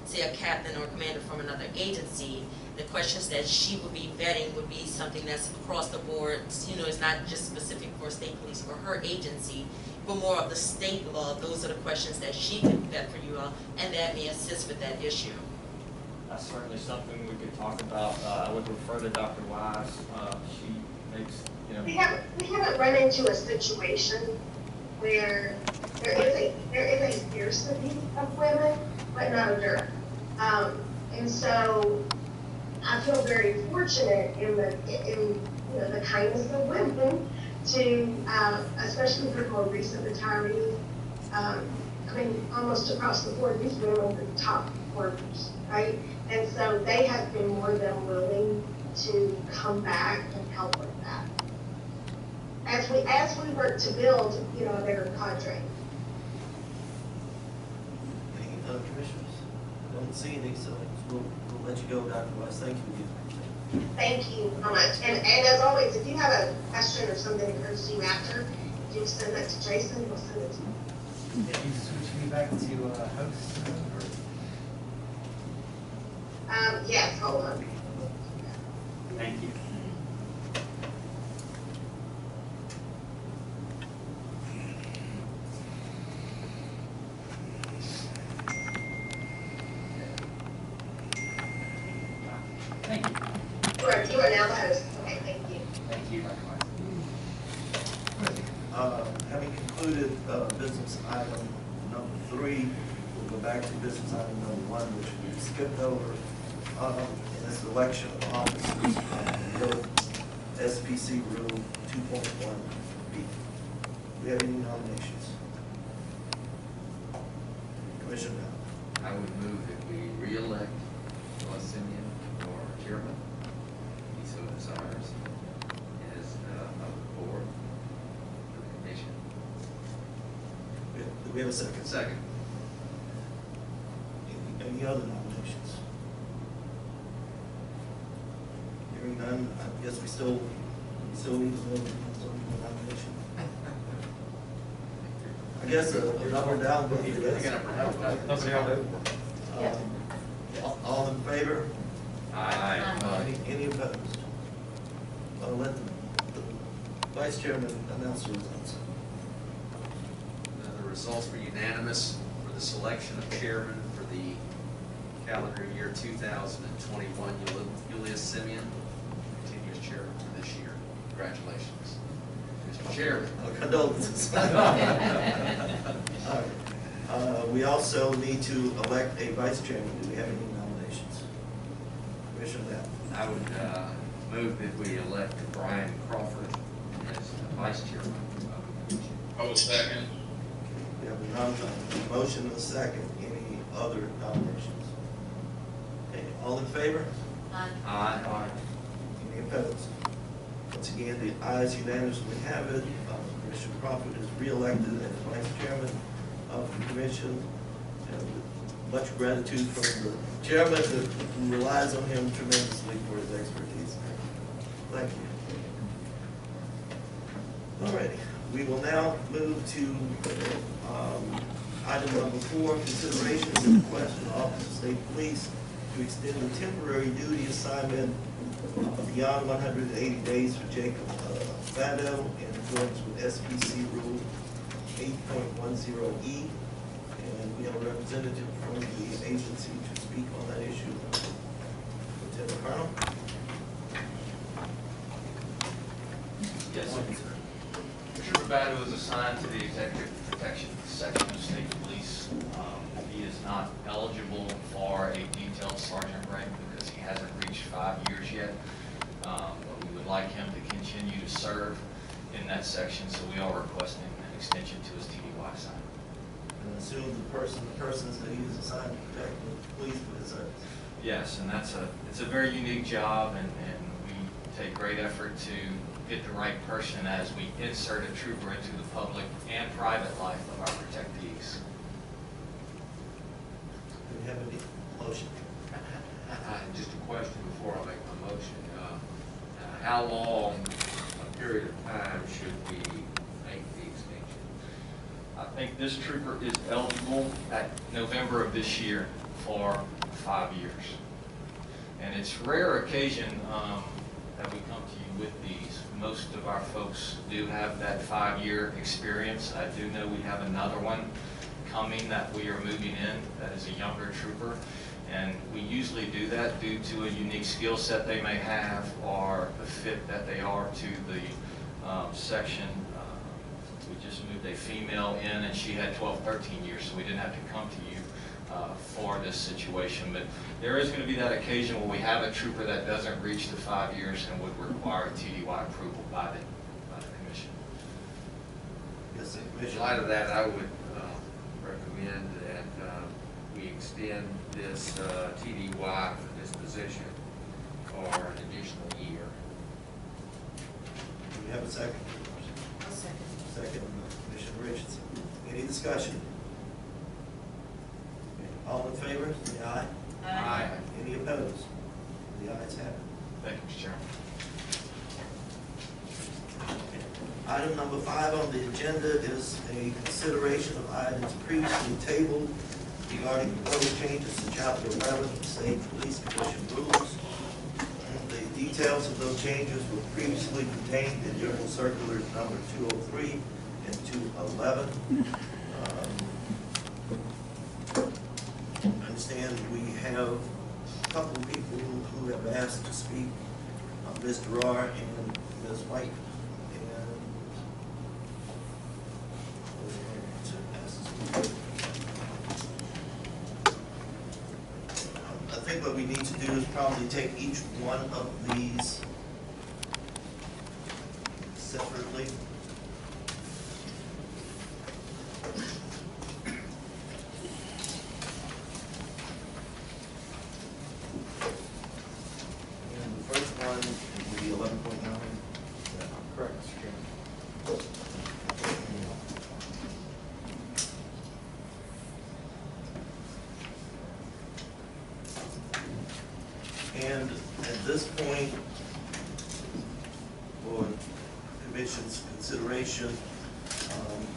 say a captain or commander from another agency, the questions that she would be vetting would be something that's across the board. You know, it's not just specific for state police or her agency, but more of the state law. Those are the questions that she could vet for you all, and that may assist with that issue. That's certainly something we could talk about. I would refer to Dr. Wise. She makes, you know. We haven't run into a situation where there is a scarcity of women, but not a dearth. And so I feel very fortunate in you know, the kindness of women to, especially for more recent retirees. I mean, almost across the board, these women are the top workers, right? And so they have been more than willing to come back and help with that. As we work to build, you know, a bigger cadre. Any other commissioners? I don't see any, so we'll let you go, Dr. West. Thank you again. Thank you so much. And as always, if you have a question or something that occurs to you after, you send that to Jason, we'll send it to you. If you switch me back to host, Yes, hold on. thank you. Thank you. You are now the host. Okay, thank you. Thank you, Dr. Wise. Having concluded business item number 3, we'll go back to business item number 1, which we skipped over. And this election of officers, SPC Rule 2.1B. Do we have any nominations? Commissioner Bell. I would move that we re-elect Simeon for chairman, he so desires, as of the board, for the commission. Do we have a second? Second. Any other nominations? Hearing none, I guess we still need to vote on the nomination. I guess a up or down vote. All in favor? Aye. Any opposed? I'll let the Vice Chairman announce the results. The results were unanimous for the selection of chairman for the calendar year 2021. Julius Simeon continues chairman for this year. Congratulations, Mr. Chairman. Condolences. All right. We also need to elect a vice chairman. Do we have any nominations? Commissioner Knapp. I would move that we elect Brian Crawford as vice chairman of the commission. I would second. We have a motion and a second. Any other nominations? Okay, all in favor? Aye. Any opposed? Once again, the ayes unanimously have it. Commissioner Crawford is re-elected as vice chairman of the commission. And with much gratitude from the chairman who relies on him tremendously for his expertise. Thank you. All righty, we will now move to item number 4, consideration of the request from the Office of State Police to extend the temporary duty assignment beyond 180 days for Jacob Fado in accordance with SPC Rule 8.10E. And we have a representative from the agency to speak on that issue. Lieutenant Colonel. Yes, sir. Trooper Battle was assigned to the Executive Protection Section of State Police. He is not eligible for a detailed sergeant rank because he hasn't reached 5 years yet. But we would like him to continue to serve in that section, so we are requesting an extension to his TDY assignment. And assume the persons that he is assigned to protect the police for his service. Yes, and it's a very unique job, and we take great effort to get the right person as we insert a trooper into the public and private life of our protectees. Do we have any motion? Just a question before I make my motion. How long a period of time should we make the extension? I think this trooper is eligible at November of this year for 5 years. And it's rare occasion that we come to you with these. Most of our folks do have that 5-year experience. I do know we have another one coming that we are moving in that is a younger trooper. And we usually do that due to a unique skill set they may have or the fit that they are to the section. We just moved a female in and she had 12, 13 years, so we didn't have to come to you for this situation. But there is going to be that occasion where we have a trooper that doesn't reach the 5 years and would require TDY approval by the commission. Yes, sir. In Commissioner. light of that, I would recommend that we extend this TDY for this position for an additional year. Do we have a second? I'll second. Second, Commissioner Richardson. Any discussion? All in favor, say aye. Aye. Any opposed? The ayes have it. Thank you, Mr. Chairman. Item number 5 on the agenda is a consideration of items previously tabled regarding proposed changes to Chapter 11 of the State Police Commission rules. The details of those changes were previously contained in General Circulars number 203 and 211. I understand we have a couple of people who have asked to speak, Ms. Durar and Ms. White. I think what we need to do is probably take each one of these separately. And the first one will be 11.9. Correct, Mr. Chairman. And at this point, for Commission's consideration,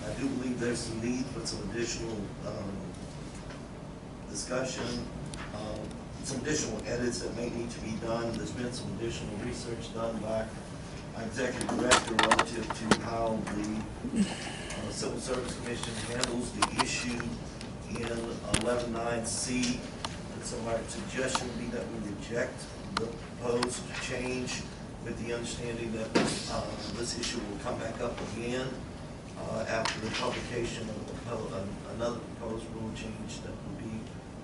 I do believe there's some need for some additional discussion, some additional edits that may need to be done. There's been some additional research done by executive director relative to how the Civil Service Commission handles the issue in 11.9C. And so our suggestion would be that we reject the proposed change with the understanding that this issue will come back up again after the publication of another proposed rule change that will be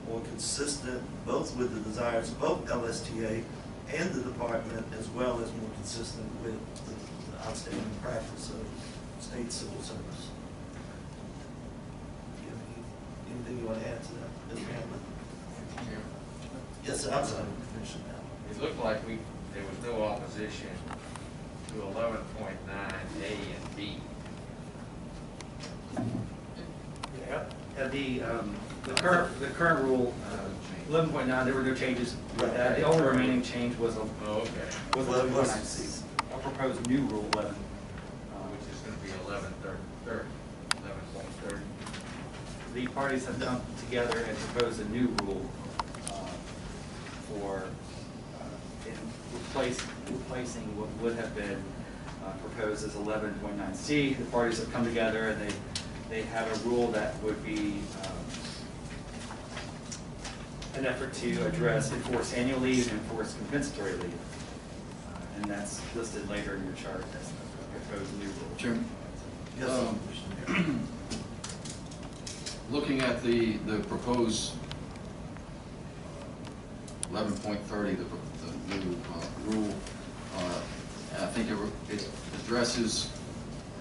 more consistent both with the desires of both LSTA and the department, as well as more consistent with the outstanding practice of state civil service. Do you have anything you want to add to that, Mr. Hamlin? Yes, sir, I'm sorry. It looked like there was no opposition to 11.9A and B. Yeah, the current rule, 11.9, there were no changes with that. The only remaining change was a, Oh, okay. was 11.9C. A proposed new rule 11. Which is going to be 11.30. The parties have come together and proposed a new rule for replacing what would have been proposed as 11.9C. The parties have come together and they have a rule that would be an effort to enforce annual leave and enforce compensatory leave. And that's listed later in your chart as the proposed new rule. Chairman? Yes, Looking at the proposed 11.30, the new rule, I think it addresses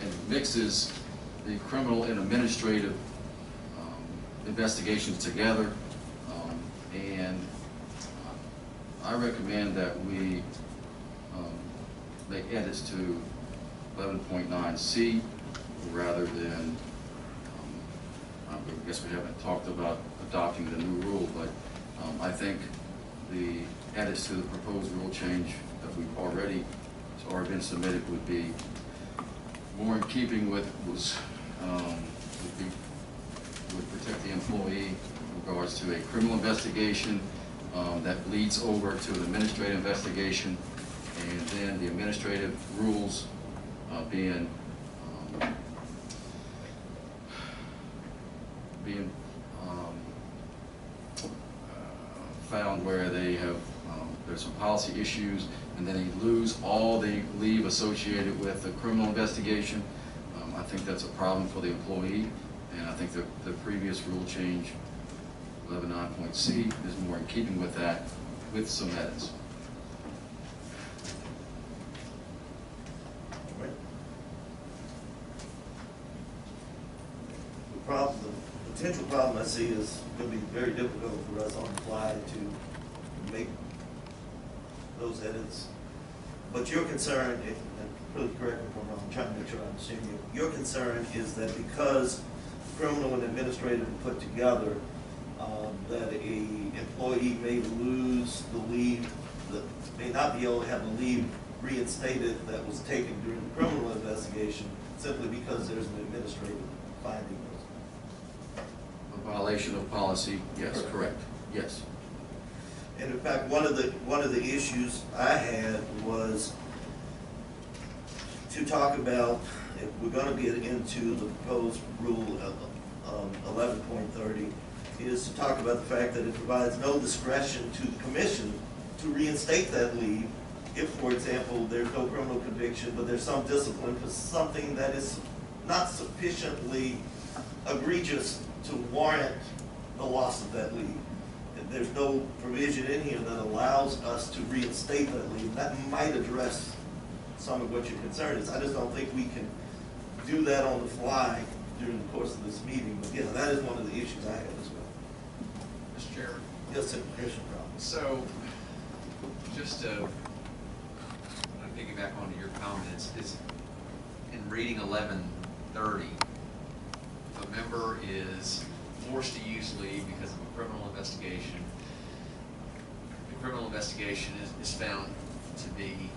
and mixes the criminal and administrative investigations together, and I recommend that we make edits to 11.9C rather than, I guess we haven't talked about adopting the new rule, but I think the edits to the proposed rule change that we've already been submitted would be more in keeping with would protect the employee in regards to a criminal investigation that leads over to an administrative investigation, and then the administrative rules being found where they have there's some policy issues, and then they lose all the leave associated with the criminal investigation. I think that's a problem for the employee, and I think the previous rule change, 11.9.C, is more in keeping with that, with some edits. The potential problem I see is going to be very difficult for us on the fly to make those edits. But your concern, and please correct me if I'm wrong, I'm trying to make sure I understand you. Your concern is that because criminal and administrative are put together, that a employee may lose the leave, that may not be able to have the leave reinstated that was taken during the criminal investigation simply because there's an administrative finding. A violation of policy, yes, correct, yes. And in fact, one of the issues I had was to talk about, if we're going to get into the proposed rule of 11.30, is to talk about the fact that it provides no discretion to the commission to reinstate that leave if, for example, there's no criminal conviction, but there's some discipline for something that is not sufficiently egregious to warrant the loss of that leave. There's no provision in here that allows us to reinstate that leave. That might address some of what your concern is. I just don't think we can do that on the fly during the course of this meeting. But yeah, that is one of the issues I have as well. Mr. Chairman. Yes, sir. Commissioner Brown. So, just to piggyback onto your comments, is in reading 11.30, if a member is forced to use leave because of a criminal investigation, the criminal investigation is found to be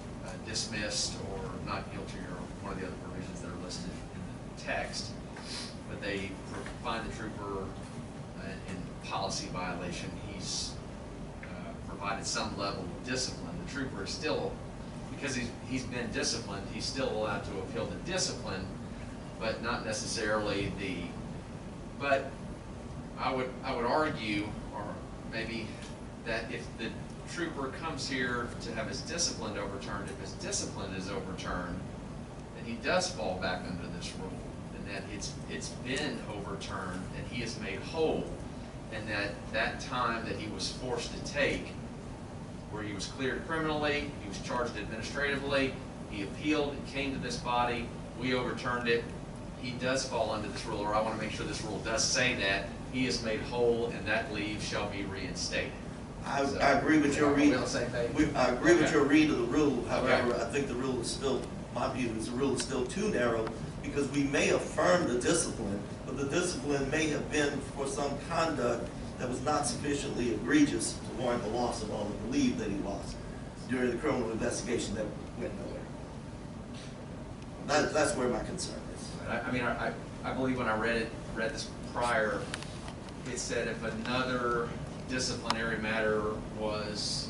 dismissed or not guilty, or one of the other provisions that are listed in the text, but they find the trooper in policy violation, he's provided some level of discipline. The trooper is still because he's been disciplined, he's still allowed to appeal the discipline, but not necessarily but I would argue, or maybe, that if the trooper comes here to have his discipline overturned, if his discipline is overturned, then he does fall back under this rule, and that it's been overturned and he is made whole, and that time that he was forced to take, where he was cleared criminally, he was charged administratively, he appealed, it came to this body, we overturned it, he does fall under this rule, or I want to make sure this rule does say that, he is made whole and that leave shall be reinstated. I agree with your read. Are we on the same page? I agree with Okay. your read of the rule. However, Okay. I think the rule is still, my view is the rule is still too narrow, because we may affirm the discipline, but the discipline may have been for some conduct that was not sufficiently egregious to warrant the loss of all of the leave that he lost during the criminal investigation that went nowhere. That's where my concern is. I mean, I believe when I read this prior, it said if another disciplinary matter was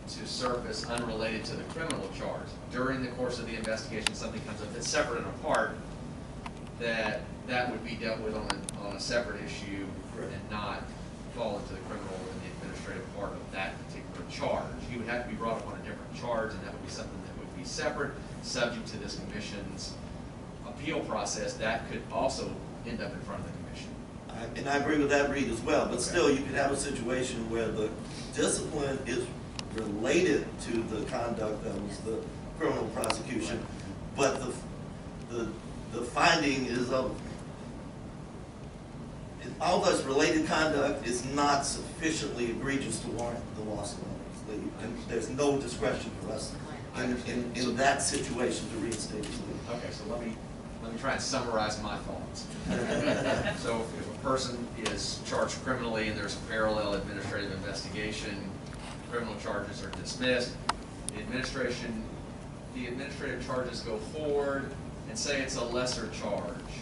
to surface unrelated to the criminal charge, during the course of the investigation, something comes up that's separate and apart, that would be dealt with on a separate issue and not fall into the criminal and the administrative part of that particular charge. He would have to be brought up on a different charge, and that would be something that would be separate, subject to this commission's appeal process. That could also end up in front of the commission. And I agree with that read as well, but still, you could have a situation where the discipline is related to the conduct that was the criminal prosecution, but the finding is of, all those related conduct is not sufficiently egregious to warrant the loss of leave. And there's no discretion for us in that situation to reinstate his leave. Okay, so let me try and summarize my thoughts. So if a person is charged criminally and there's a parallel administrative investigation, criminal charges are dismissed, the administrative charges go forward, and say it's a lesser charge,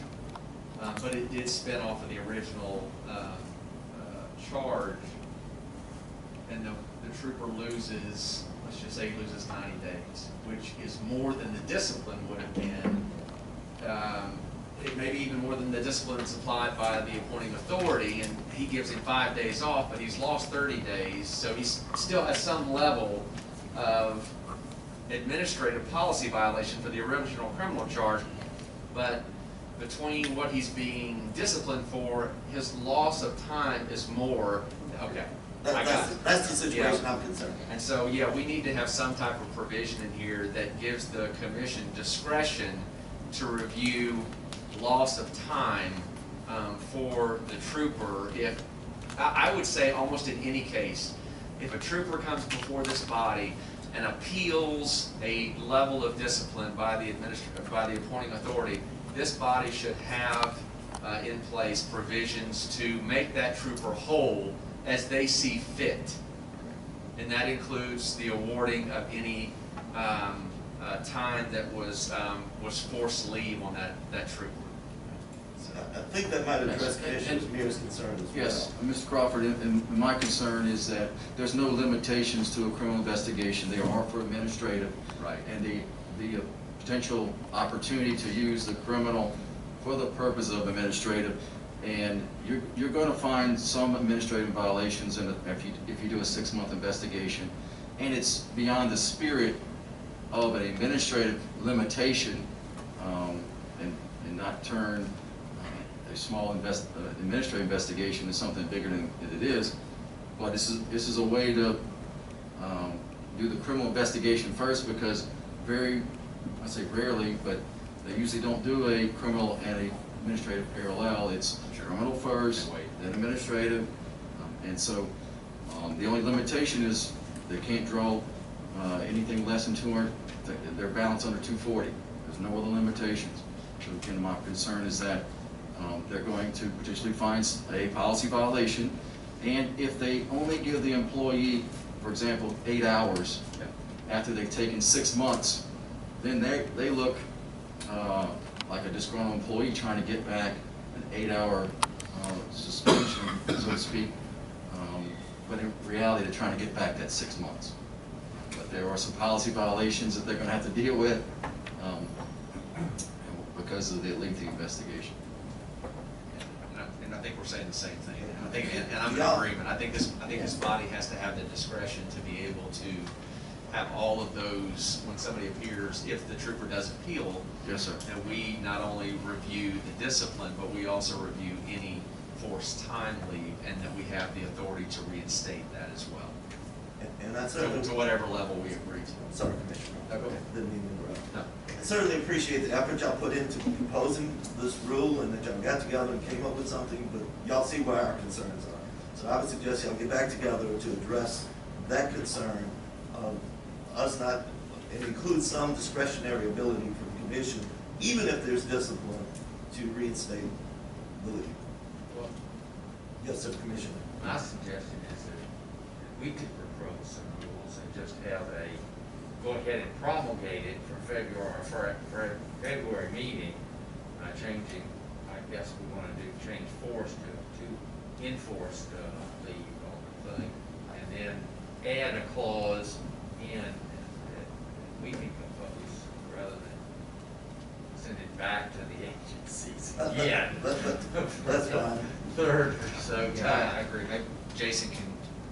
but it did spin off of the original charge, and the trooper loses, let's just say he loses 90 days, which is more than the discipline would have been. It may be even more than the discipline that's applied by the appointing authority, and he gives him 5 days off, but he's lost 30 days, so he still has some level of administrative policy violation for the original criminal charge, but between what he's being disciplined for, his loss of time is more. Okay, I got it. That's the situation I'm concerned. And so, yeah, we need to have some type of provision in here that gives the commission discretion to review loss of time for the trooper. If I would say almost in any case, if a trooper comes before this body and appeals a level of discipline by the appointing authority, this body should have in place provisions to make that trooper whole as they see fit. And that includes the awarding of any time that was forced leave on that trooper. I think that might address Commissioner Mears' concern as well. Yes, Mr. Crawford, and my concern is that there's no limitations to a criminal investigation. They are for administrative. Right. And the potential opportunity to use the criminal for the purpose of administrative, and you're going to find some administrative violations if you do a 6-month investigation, and it's beyond the spirit of an administrative limitation, and not turn a small administrative investigation is something bigger than it is. But this is a way to do the criminal investigation first, because I say rarely, but they usually don't do a criminal and a administrative parallel. It's criminal first, then administrative, and so the only limitation is they can't draw anything less than 200. Their balance under 240. There's no other limitations. So again, my concern is that they're going to potentially find a policy violation, and if they only give the employee, for example, 8 hours after they've taken 6 months, then they look like a disgruntled employee trying to get back an 8-hour suspension, so to speak, but in reality they're trying to get back that 6 months. but there are some policy violations that they're gonna have to deal with, because of the lengthy investigation. And I think we're saying the same thing. I think, and I'm in Yeah. agreement. I think this body has to have the discretion to be able to have all of those, when somebody appears, if the trooper does appeal. Yes, sir. That we not only review the discipline, but we also review any forced time leave, and that we have the authority to reinstate that as well. And I To certainly, whatever level we agree to. sorry, Commissioner. No, go ahead. Didn't mean to interrupt. No. I certainly appreciate the effort y'all put into proposing this rule and that y'all got together and came up with something, but y'all see where our concerns are. So I would suggest y'all get back together to address that concern of us not, and include some discretionary ability for the commission, even if there's discipline, to reinstate the leave. Well, Yes, sir, Commissioner. my suggestion is that we could propose some rules and just have go ahead and promulgate it for February meeting, changing, I guess we want to change force to enforced leave on the thing, and then add a clause in that we can propose rather than send it back to the agencies again. That's fine. Third or so Yeah, time. I agree. Maybe Jason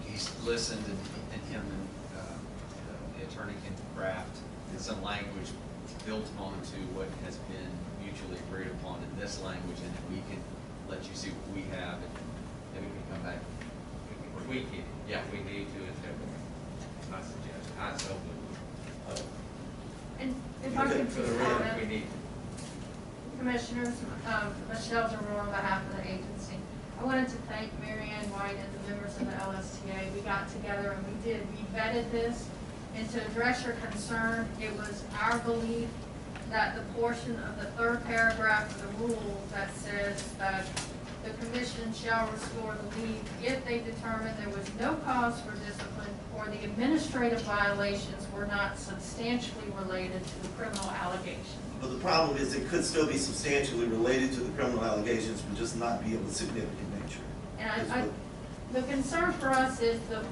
he's listened, and him and the attorney can craft some language built onto what has been mutually agreed upon in this language, and then we can let you see what we have, and then we can come back. We can tweak it. Yeah. If we need to in February. My suggestion. I so move. And if I could For the just record, we comment, need. Commissioners, Michelle Jerome on behalf of the agency. I wanted to thank Mary Ann White and the members of the LSTA. We got together and we vetted this. And to address your concern, it was our belief that the portion of the third paragraph of the rule that says that the commission shall restore the leave if they determine there was no cause for discipline or the administrative violations were not substantially related to the criminal allegation. But the problem is it could still be substantially related to the criminal allegations, but just not be of a significant nature. And the concern for us is the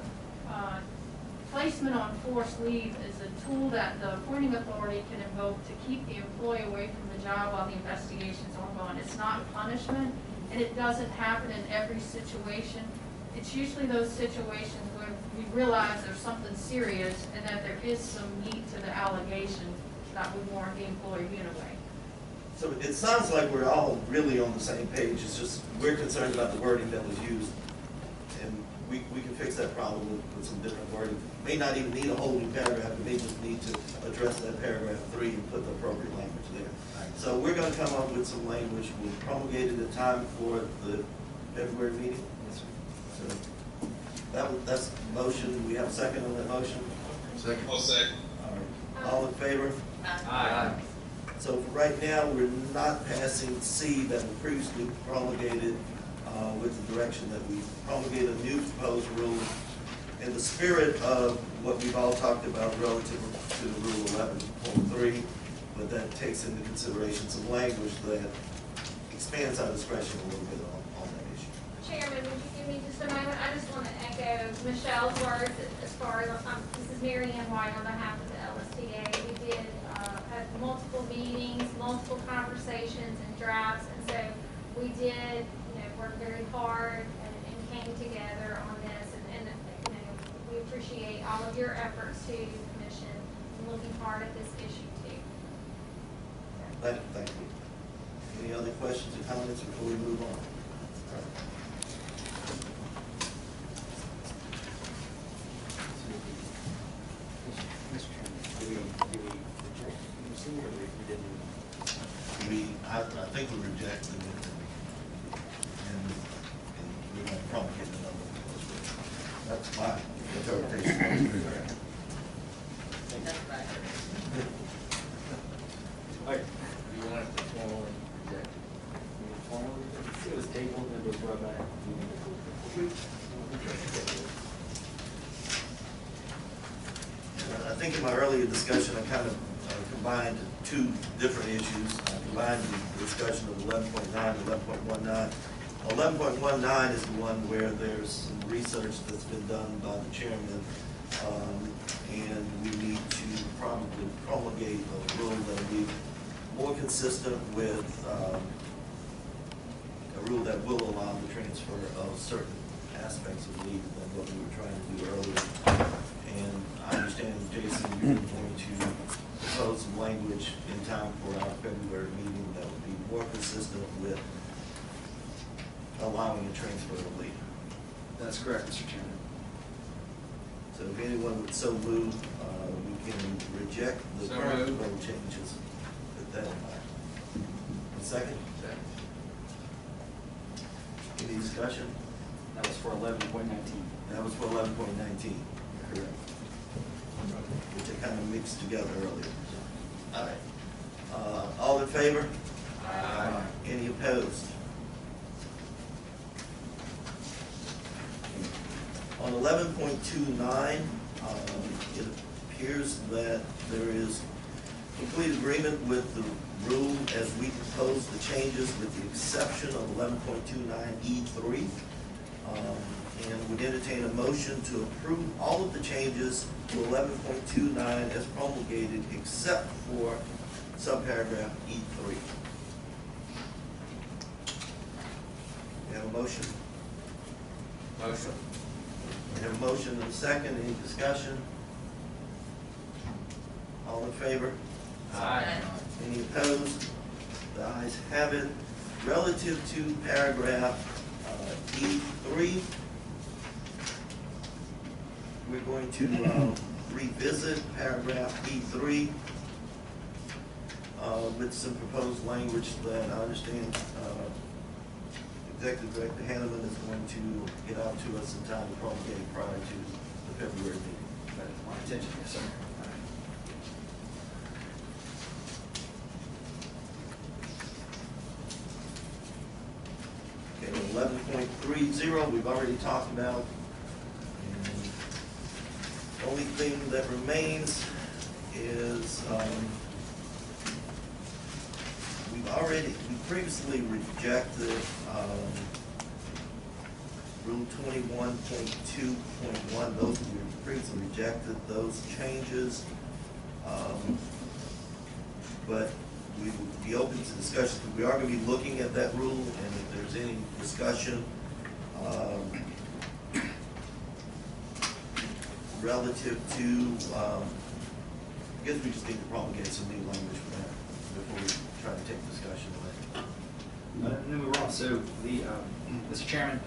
placement on forced leave is a tool that the appointing authority can invoke to keep the employee away from the job while the investigations are ongoing. It's not punishment, and it doesn't happen in every situation. It's usually those situations where we realize there's something serious and that there is some meat to the allegation that would warrant the employee being away. So it sounds like we're all really on the same page. It's just we're concerned about the wording that was used. And we can fix that problem with some different wording. May not even need a whole new paragraph. We may just need to address that paragraph 3 and put the appropriate language there. So we're going to come up with some language. We'll promulgate it at time for the February meeting. So that's the motion. We have a second on that motion? Second. I'll say. All right. All in favor? Aye. So for right now, we're not passing C that was previously promulgated with the direction that we promulgate a new proposed rule in the spirit of what we've all talked about relative to Rule 11.3, but that takes into consideration some language that expands our discretion a little bit on that issue. Chairman, would you give me just a moment? I just want to echo Michelle's words as far as, this is Mary Ann White on behalf of the LSTA. We did have multiple meetings, multiple conversations and drafts, and so we did, work very hard and came together on this, and we appreciate all of your efforts to the commission and looking hard at this issue too. Thank you. Any other questions or comments before we move on? All right. Mr. Chairman, do we reject MC or we didn't? I think we rejected it, and we're going to promulgate another one. That's my interpretation. That's right. All right. You want it to formally reject it? It was tabled and it was brought back. I think in my earlier discussion, I kind of combined two different issues. I combined the discussion of 11.9 and 11.19. 11.19 is the one where there's some research that's been done by the chairman And we need to probably promulgate a rule that will be more consistent with, a rule that will allow the transfer of certain aspects of leave than what we were trying to do earlier. And I understand, Jason, you're going to propose some language in time for our February meeting that would be more consistent with allowing a transfer of leave. That's correct, Mr. Chairman. So if anyone would so move, we can reject the So current moved. rule changes with that in mind. A second? Any discussion? That was for 11.19. That was for 11.19, correct. Which I kind of mixed together earlier. All right. All in favor? Aye. Any opposed? On 11.29, it appears that there is complete agreement with the rule as we propose the changes with the exception of 11.29E3. And would entertain a motion to approve all of the changes to 11.29 as promulgated except for subparagraph E3. We have a motion? Motion. We have a motion and a second. Any discussion? All in favor? Aye. Any opposed? The ayes have it. Relative to paragraph E3, we're going to revisit paragraph E3 with some proposed language that I understand Executive Director Hanneman is going to get out to us in time to promulgate prior to the February meeting. That is my intention, yes, sir. Okay, 11.30, we've already talked about. And the only thing that remains is, we previously rejected, Rule 21.2.1, those, we previously rejected those changes. But we would be open to discussion, because we are going to be looking at that rule, and if there's any discussion relative to, I guess we just need to promulgate some new language for that before we try to take discussion away. And then we were also, Mr. Chairman,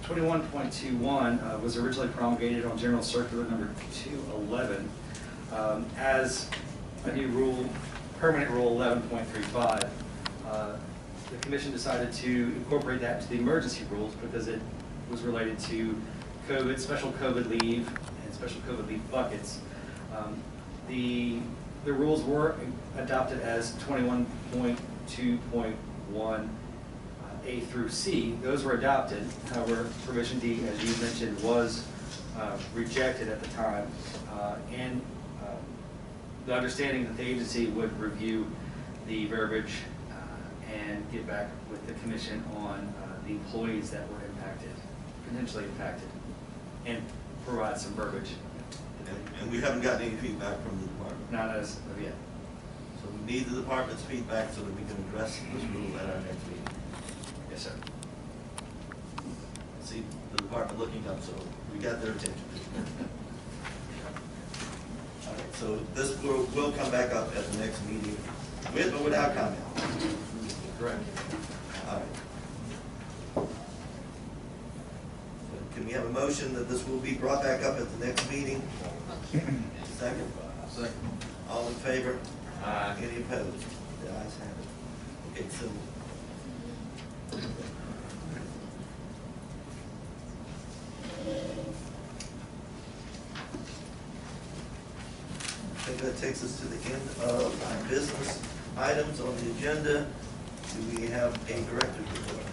21.21 was originally promulgated on General Circular number 211 as a new rule, permanent rule 11.35. The commission decided to incorporate that to the emergency rules because it was related to COVID, special COVID leave, and special COVID leave buckets. The rules were adopted as 21.2.1 A through C. Those were adopted. However, provision D, as you mentioned, was rejected at the time. And the understanding that the agency would review the verbiage and get back with the commission on the employees that were impacted, potentially impacted, and provide some verbiage. And we haven't gotten any feedback from the department. Not as of yet. So we need the department's feedback so that we can address this rule at our next meeting. Yes, sir. See the department looking up, so we got their attention. All right, so this will come back up at the next meeting with or without comment. Correct. All right. So can we have a motion that this will be brought back up at the next meeting? Second? Second. All in favor? Aye. Any opposed? The ayes have it. Okay, so. I think that takes us to the end of our business items on the agenda. Do we have a director's report?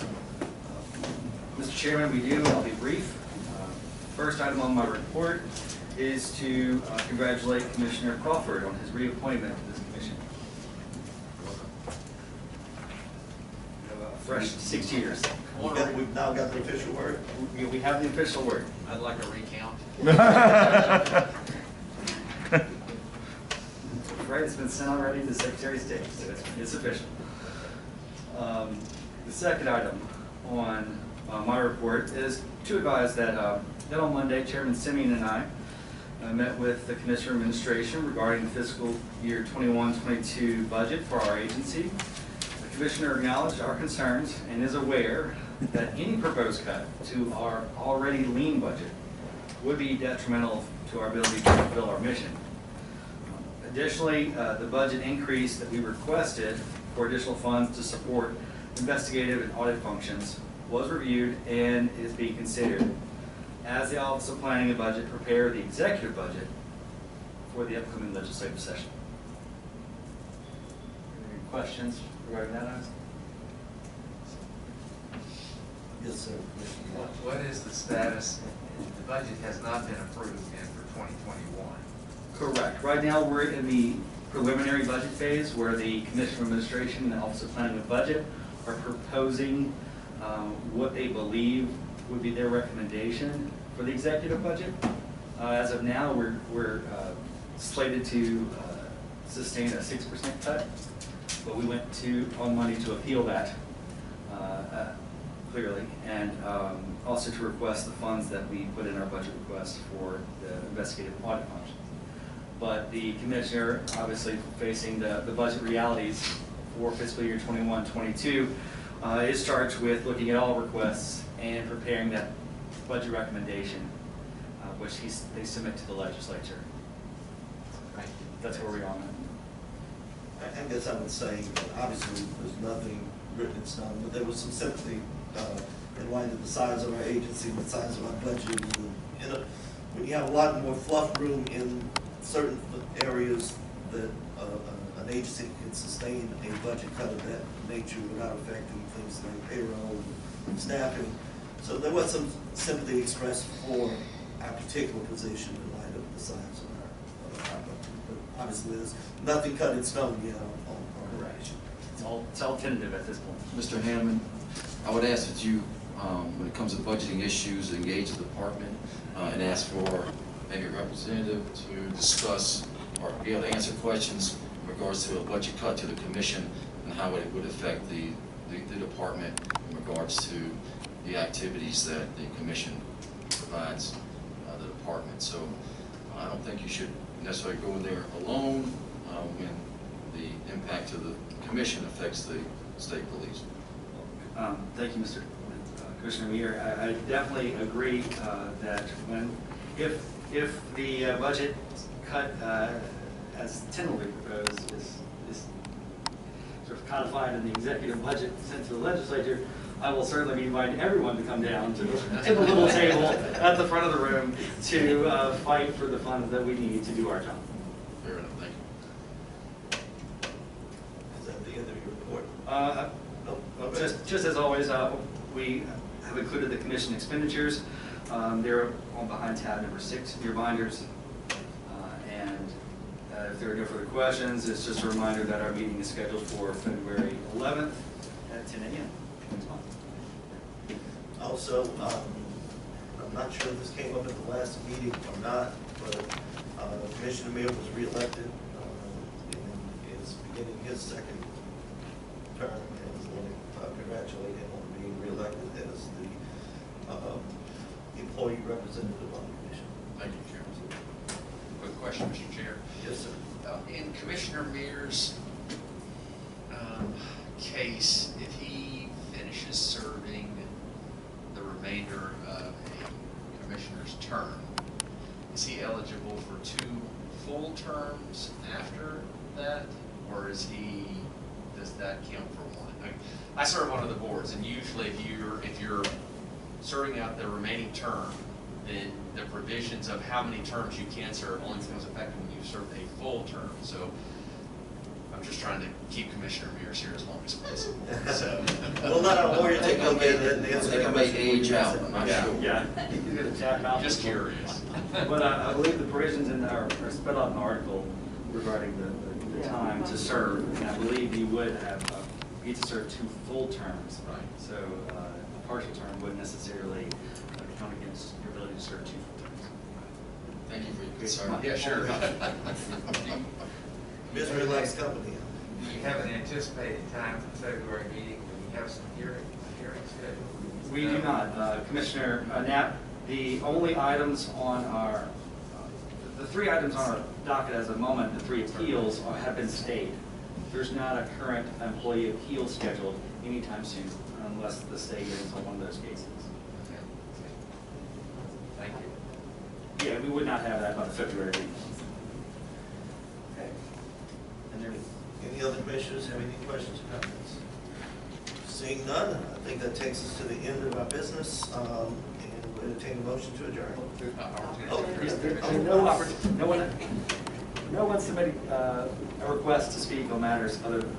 Mr. Chairman, we do. I'll be brief. First item on my report is to congratulate Commissioner Crawford on his reappointment to this commission. We have a fresh 6 years. We've now got the official word. We have the official word. I'd like a recount. Right, it's been sent already to the Secretary of State, so it's official. The second item on my report is to advise that that on Monday, Chairman Simeon and I met with the Commissioner Administration regarding the fiscal year 21-22 budget for our agency. The Commissioner acknowledged our concerns and is aware that any proposed cut to our already lean budget would be detrimental to our ability to fulfill our mission. Additionally, the budget increase that we requested for additional funds to support investigative and audit functions was reviewed and is being considered as the Office of Planning and Budget prepare the executive budget for the upcoming legislative session. Any questions regarding that item? Yes, sir. What is the status? The budget has not been approved yet for 2021. Correct. Right now, we're in the preliminary budget phase where the Commissioner of Administration and the Office of Planning and Budget are proposing what they believe would be their recommendation for the executive budget. As of now, we're slated to sustain a 6% cut, but we went on Monday to appeal that clearly, and also to request the funds that we put in our budget request for the investigative audit function. But the Commissioner, obviously facing the budget realities for fiscal year 21-22, is charged with looking at all requests and preparing that budget recommendation, which they submit to the legislature. That's where we are on that. I guess I would say, obviously, there's nothing written in stone, but there was some sympathy in light of the size of our agency, the size of our budget. When you have a lot more fluff room in certain areas, that an agency can sustain a budget cut of that nature without affecting things like payroll and staffing. So there was some sympathy expressed for our particular position in light of the size of our budget. But obviously, there's nothing cut in stone yet on our action. It's all tentative at this point. Mr. Hammond, I would ask that you, when it comes to budgeting issues, engage the department and ask for maybe a representative to discuss or be able to answer questions in regards to a budget cut to the commission and how it would affect the department in regards to the activities that the commission provides the department. So I don't think you should necessarily go in there alone when the impact to the commission affects the state police. Thank you, Mr. Commissioner Meir. I definitely agree that if the budget cut as tentatively proposed is sort of codified in the executive budget sent to the legislature, I will certainly be inviting everyone to come down to the little table at the front of the room to fight for the funds that we need to do our job. Fair enough, thank you. Is that the end of your report? Just as always, we have included the commission expenditures. They're on behind tab number 6 in your binders. If there are no further questions, it's just a reminder that our meeting is scheduled for February 11th at 10 a.m. Also, I'm not sure if this came up at the last meeting or not, but Commissioner Meir was reelected and is beginning his second term, and I want to congratulate him on being reelected as the employee representative on the commission. Thank you, Chairman. Quick question, Mr. Chair. Yes, sir. In Commissioner Meir's case, if he finishes serving the remainder of a commissioner's term, is he eligible for 2 full terms after that, or does that count for 1? I serve on other boards, and usually if you're serving out the remaining term, then the provisions of how many terms you can serve only becomes effective when you've served a full term. So I'm just trying to keep Commissioner Mears here as long as possible. So. Well, not a lawyer to come in and answer. They can make age out, I'm not sure. Yeah, you can get a tap out. Just curious. But I believe the provisions are spelled out in the article regarding the time to serve, and I believe you would have, need to serve 2 full terms. Right. So partial term wouldn't necessarily count against your ability to serve 2 full terms. Thank you for your concern. Yeah, sure. Misery likes company. Do you have an anticipated time for the February meeting when you have some hearings scheduled? We do not. Commissioner Knapp, the only items on our, the 3 items on our docket as of the moment, the 3 appeals have been stayed. There's not a current employee appeal scheduled anytime soon unless the stay ends on one of those cases. Thank you. Yeah, we would not have that by the February meeting. Okay. And there, Any other commissioners have any questions or comments? Seeing none, I think that takes us to the end of our business, and we'll entertain a motion to adjourn. no one submitted a request to speak on matters other than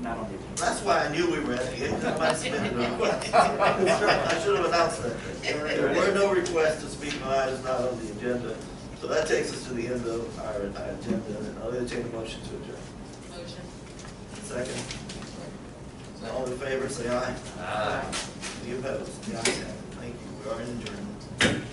not on the agenda. That's why I knew we were at the end. Nobody submitted a request. I should have announced that. There were no requests to speak on items not on the agenda. So that takes us to the end of our agenda, and I'll entertain a motion to adjourn. Motion. Second. All in favor, say aye. Aye. Any opposed? The ayes have it. Thank you. We are adjourned.